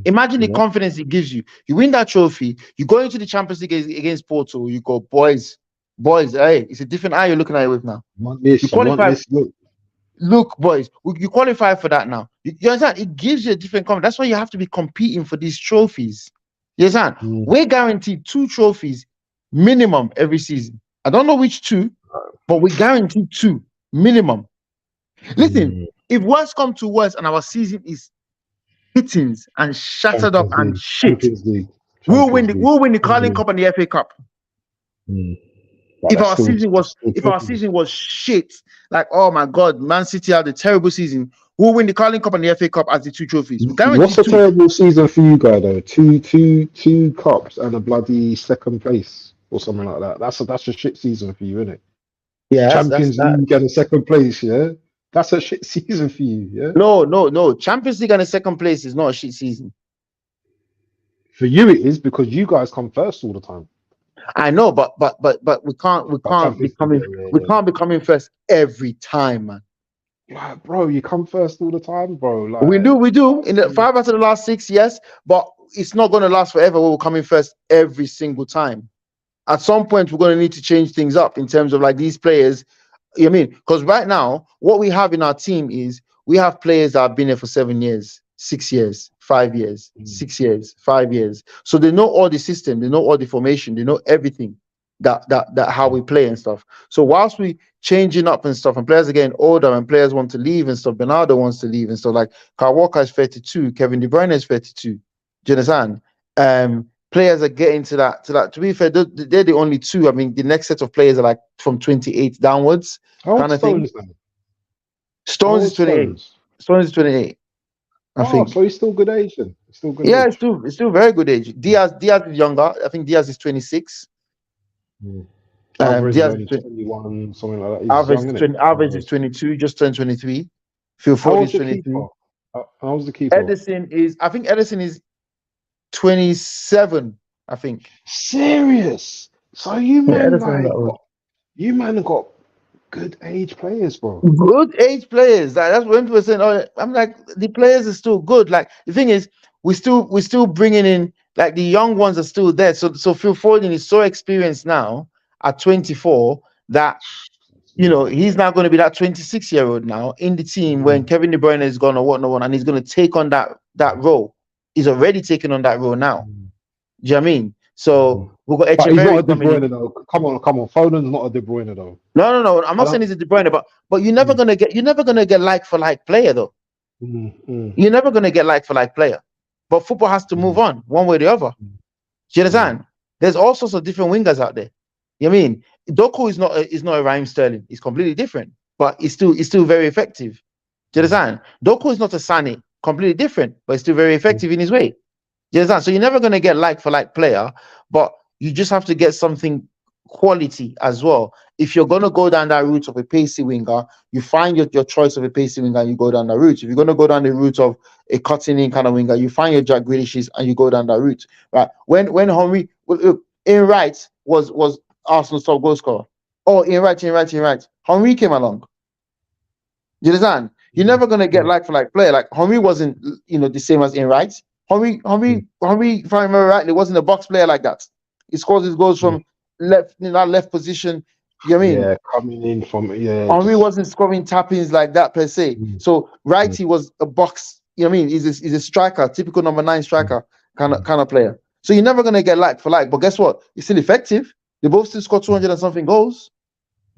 imagine the confidence it gives you. You win that trophy, you go into the Champions League against Porto, you go, boys, hey, it's a different eye you're looking at it with now. You qualify. Look, boys, you qualify for that now. You understand? It gives you a different confidence. That's why you have to be competing for these trophies. You understand? We're guaranteed 2 trophies minimum every season. I don't know which 2, but we guaranteed 2 minimum. Listen, if worse come to worse and our season is hittings and shattered up and shit, we'll win the Carling Cup and the FA Cup. If our season was shit, like, oh my God, Man City had a terrible season, we'll win the Carling Cup and the FA Cup as the 2 trophies. What's a terrible season for you guys though? Two cups and a bloody second place or something like that. That's a shit season for you, isn't it? Yeah, Champions League and a second place, yeah. That's a shit season for you, yeah. No. Champions League and a second place is not a shit season. For you, it is because you guys come first all the time. I know, but we can't be coming first every time, man. Like, bro, you come first all the time, bro. Like, we do. In the 5 out of the last 6, yes, but it's not going to last forever. We're coming first every single time. At some point, we're going to need to change things up in terms of like these players. You know what I mean? Because right now, what we have in our team is we have players that have been there for 7 years, 6 years, 5 years, 6 years, 5 years. So they know all the system, they know all the formation, they know everything that how we play and stuff. So whilst we changing up and stuff, and players are getting older and players want to leave and stuff, Bernardo wants to leave and stuff. Like Kyle Walker is 32, Kevin De Bruyne is 32. Do you understand? Players are getting to that. To be fair, they're the only 2. I mean, the next set of players are like from 28 downwards, kind of thing. Stones is 28. Stones is 28. I think. So he's still good age then. It's still very good age. Diaz is younger. I think Diaz is 26. Diaz is 21, something like that. Alvarez is 22, just turned 23. Phil Foden is 23. How's the keeper? Edison is 27, I think. Serious? So you man got good age players, bro. Good age players. That's when people are saying, "Oh, I'm like the players are still good." Like the thing is, we're still bringing in like the young ones are still there. So Phil Foden is so experienced now at 24 that he's now going to be that 26-year-old now in the team when Kevin De Bruyne is gone or whatnot, and he's going to take on that role. He's already taken on that role now. Do you know what I mean? So we've got Echeverri. He's not a De Bruyne though. Come on. Foden's not a De Bruyne though. No. I'm not saying he's a De Bruyne, but you're never gonna get like for like player though. You're never gonna get like for like player. But football has to move on one way or the other. Do you understand? There's all sorts of different wingers out there. You know what I mean? Doku is not a Raheem Sterling. He's completely different, but he's still very effective. Do you understand? Doku is not a Sane. Completely different, but it's still very effective in his way. You understand? So you're never going to get like for like player, but you just have to get something quality as well. If you're going to go down that route of a pacey winger, you find your choice of a pacey winger and you go down that route. If you're going to go down the route of a cutting in kind of winger, you find your Jack Grealishes and you go down that route. Right? When Henry, Ian Wright was Arsenal's top goal scorer. Oh, Ian Wright. Henry came along. You understand? You're never going to get like for like player. Like Henry wasn't, the same as Ian Wright. Henry, if I remember rightly, wasn't a box player like that. He scores his goals from left in that left position. You know what I mean? Yeah, coming in from Henry wasn't scoring tap-ins like that per se. So Wrighty was a box. You know what I mean? He's a striker, typical number 9 striker kind of player. So you're never going to get like for like. But guess what? It's still effective. They both still score 200 and something goals.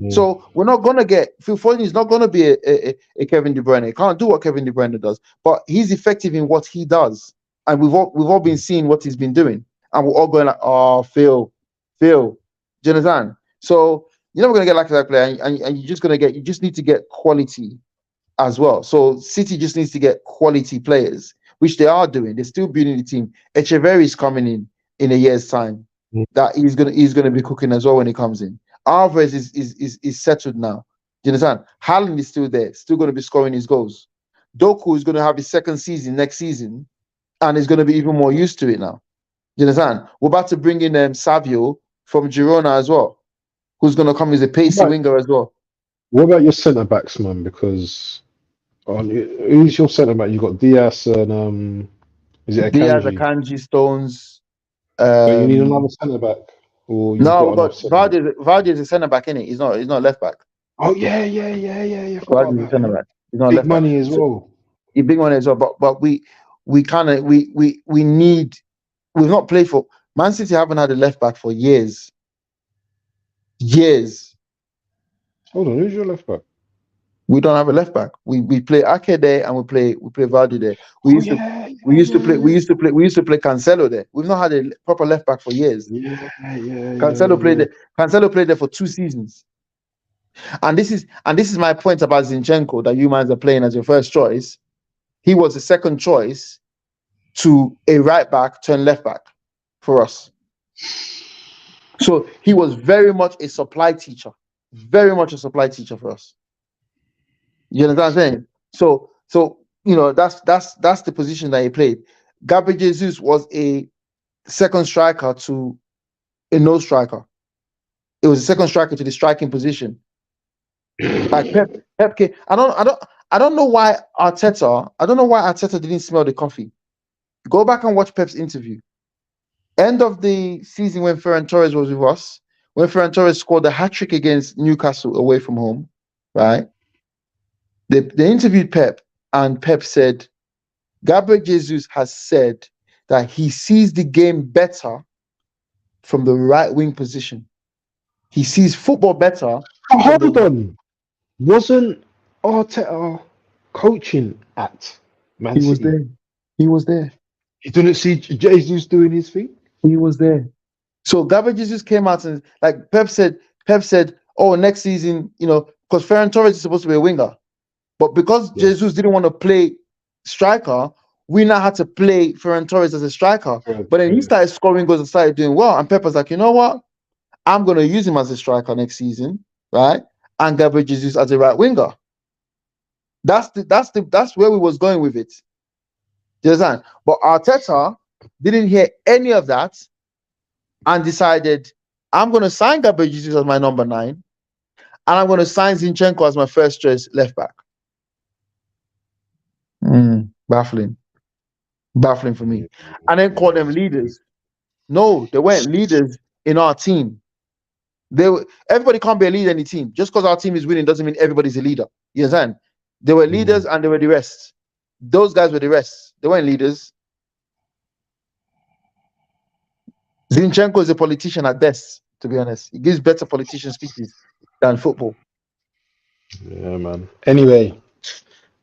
So we're not gonna get Phil Foden is not gonna be a Kevin De Bruyne. He can't do what Kevin De Bruyne does, but he's effective in what he does, and we've all been seeing what he's been doing, and we're all going like, oh, Phil, do you understand? So you're never gonna get like that player, and you're just gonna get you just need to get quality as well. So City just needs to get quality players, which they are doing. They're still building the team. Echeverry is coming in a year's time. That he's gonna be cooking as well when he comes in. Alvarez is settled now. Do you understand? Haaland is still there, still going to be scoring his goals. Doku is going to have his second season next season, and is going to be even more used to it now. Do you understand? We're about to bring in Savio from Girona as well, who's going to come as a pacey winger as well. What about your centre backs, man? Because who's your centre back? You got Diaz and is it Diaz, Akanji? Akanji, Stones. So you need another centre back, or you've No, got we've got enough. Vardy is a centre back, in it. He's not left back. Oh yeah. Forgot Vardy is a about centre him. back. He's not Big left back. money as well. A big one as well. But we need. We've not played for Man City. Haven't had a left back for years. Hold on, who's your left back? We don't have a left back. We play Ake there, and we play Vardy there. We used to play Cancelo there. We've not had a proper left back for years. Cancelo played there for 2 seasons. And this is my point about Zinchenko, that you guys are playing as your first choice. He was the second choice to a right back turn left back for us. So he was very much a supply teacher. Very much a supply teacher for us. You know what I'm saying? So that's the position that he played. Gabriel Jesus was a second striker to a no striker. It was a second striker to the striking position. Like Pep came. I don't know why Arteta didn't smell the coffee. Go back and watch Pep's interview. End of the season when Ferran Torres was with us, when Ferran Torres scored a hat-trick against Newcastle away from home, right? They interviewed Pep, and Pep said, Gabriel Jesus has said that he sees the game better from the right wing position. He sees football better. Hold on. Wasn't Arteta coaching at Man City? He was there. You didn't see Jesus doing his thing? He was there. So Gabriel Jesus came out and, like Pep said, oh, next season, because Ferran Torres is supposed to be a winger. But because Jesus didn't want to play striker, we now had to play Ferran Torres as a striker. But then he started scoring goals and started doing well. And Pep was like, you know what? I'm going to use him as a striker next season, right? And Gabriel Jesus as a right winger. That's where we was going with it. Do you understand? But Arteta didn't hear any of that and decided, I'm going to sign Gabriel Jesus as my number 9, and I'm going to sign Zinchenko as my first choice left back. Baffling for me. And then call them leaders. No, they weren't leaders in our team. Everybody can't be a leader in the team. Just because our team is winning doesn't mean everybody's a leader. You understand? They were leaders and they were the rest. Those guys were the rest. They weren't leaders. Zinchenko is a politician at best, to be honest. He gives better politician speeches than football. Yeah, man. Anyway,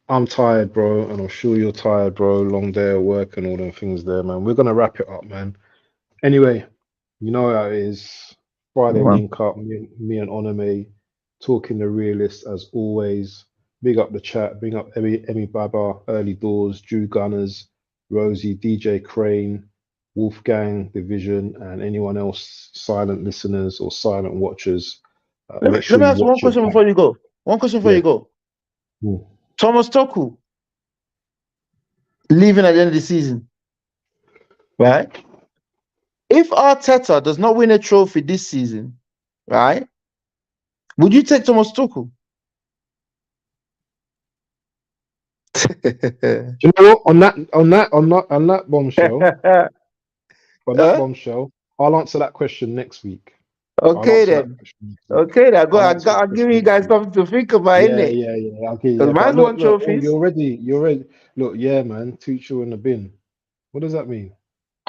I'm tired, bro, and I'm sure you're tired, bro. Long day at work and all them things there, man. We're gonna wrap it up, man. Anyway, you know how it is. Friday link up, me and Onome talking the realist as always. Big up the chat, bring up Emmy Baba, Early Doors, Drew Gunners, Rosie, DJ Crane, Wolfgang, Division, and anyone else, silent listeners or silent watchers. Let me ask one question before you go. You go. Thomas Tuchel leaving at the end of the season, right? If Arteta does not win a trophy this season, right? Would you take Thomas Tuchel? You know what? On that bombshell, I'll answer that question next week. Okay then. I'll give you guys something to think about, innit? Yeah. Okay, yeah. Mine's won trophies. You're ready. Look, yeah, man. Tuchel in the bin. What does that mean?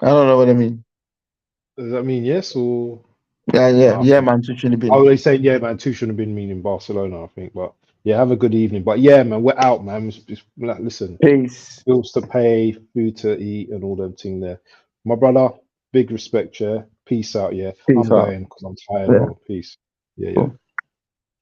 I don't know what I mean. Does that mean yes or? Yeah, man. Two shouldn't have Oh, been. they saying, yeah, man, two shouldn't have been meaning Barcelona, I think. But yeah, have a good evening. But yeah, man, we're out, man. Like, listen, Peace. bills to pay, food to eat, and all them thing there. My brother, big respect, yeah. Peace out, yeah. Peace I'm out. going because I'm tired, Yeah. bro. Peace. Yeah, yeah. Cool.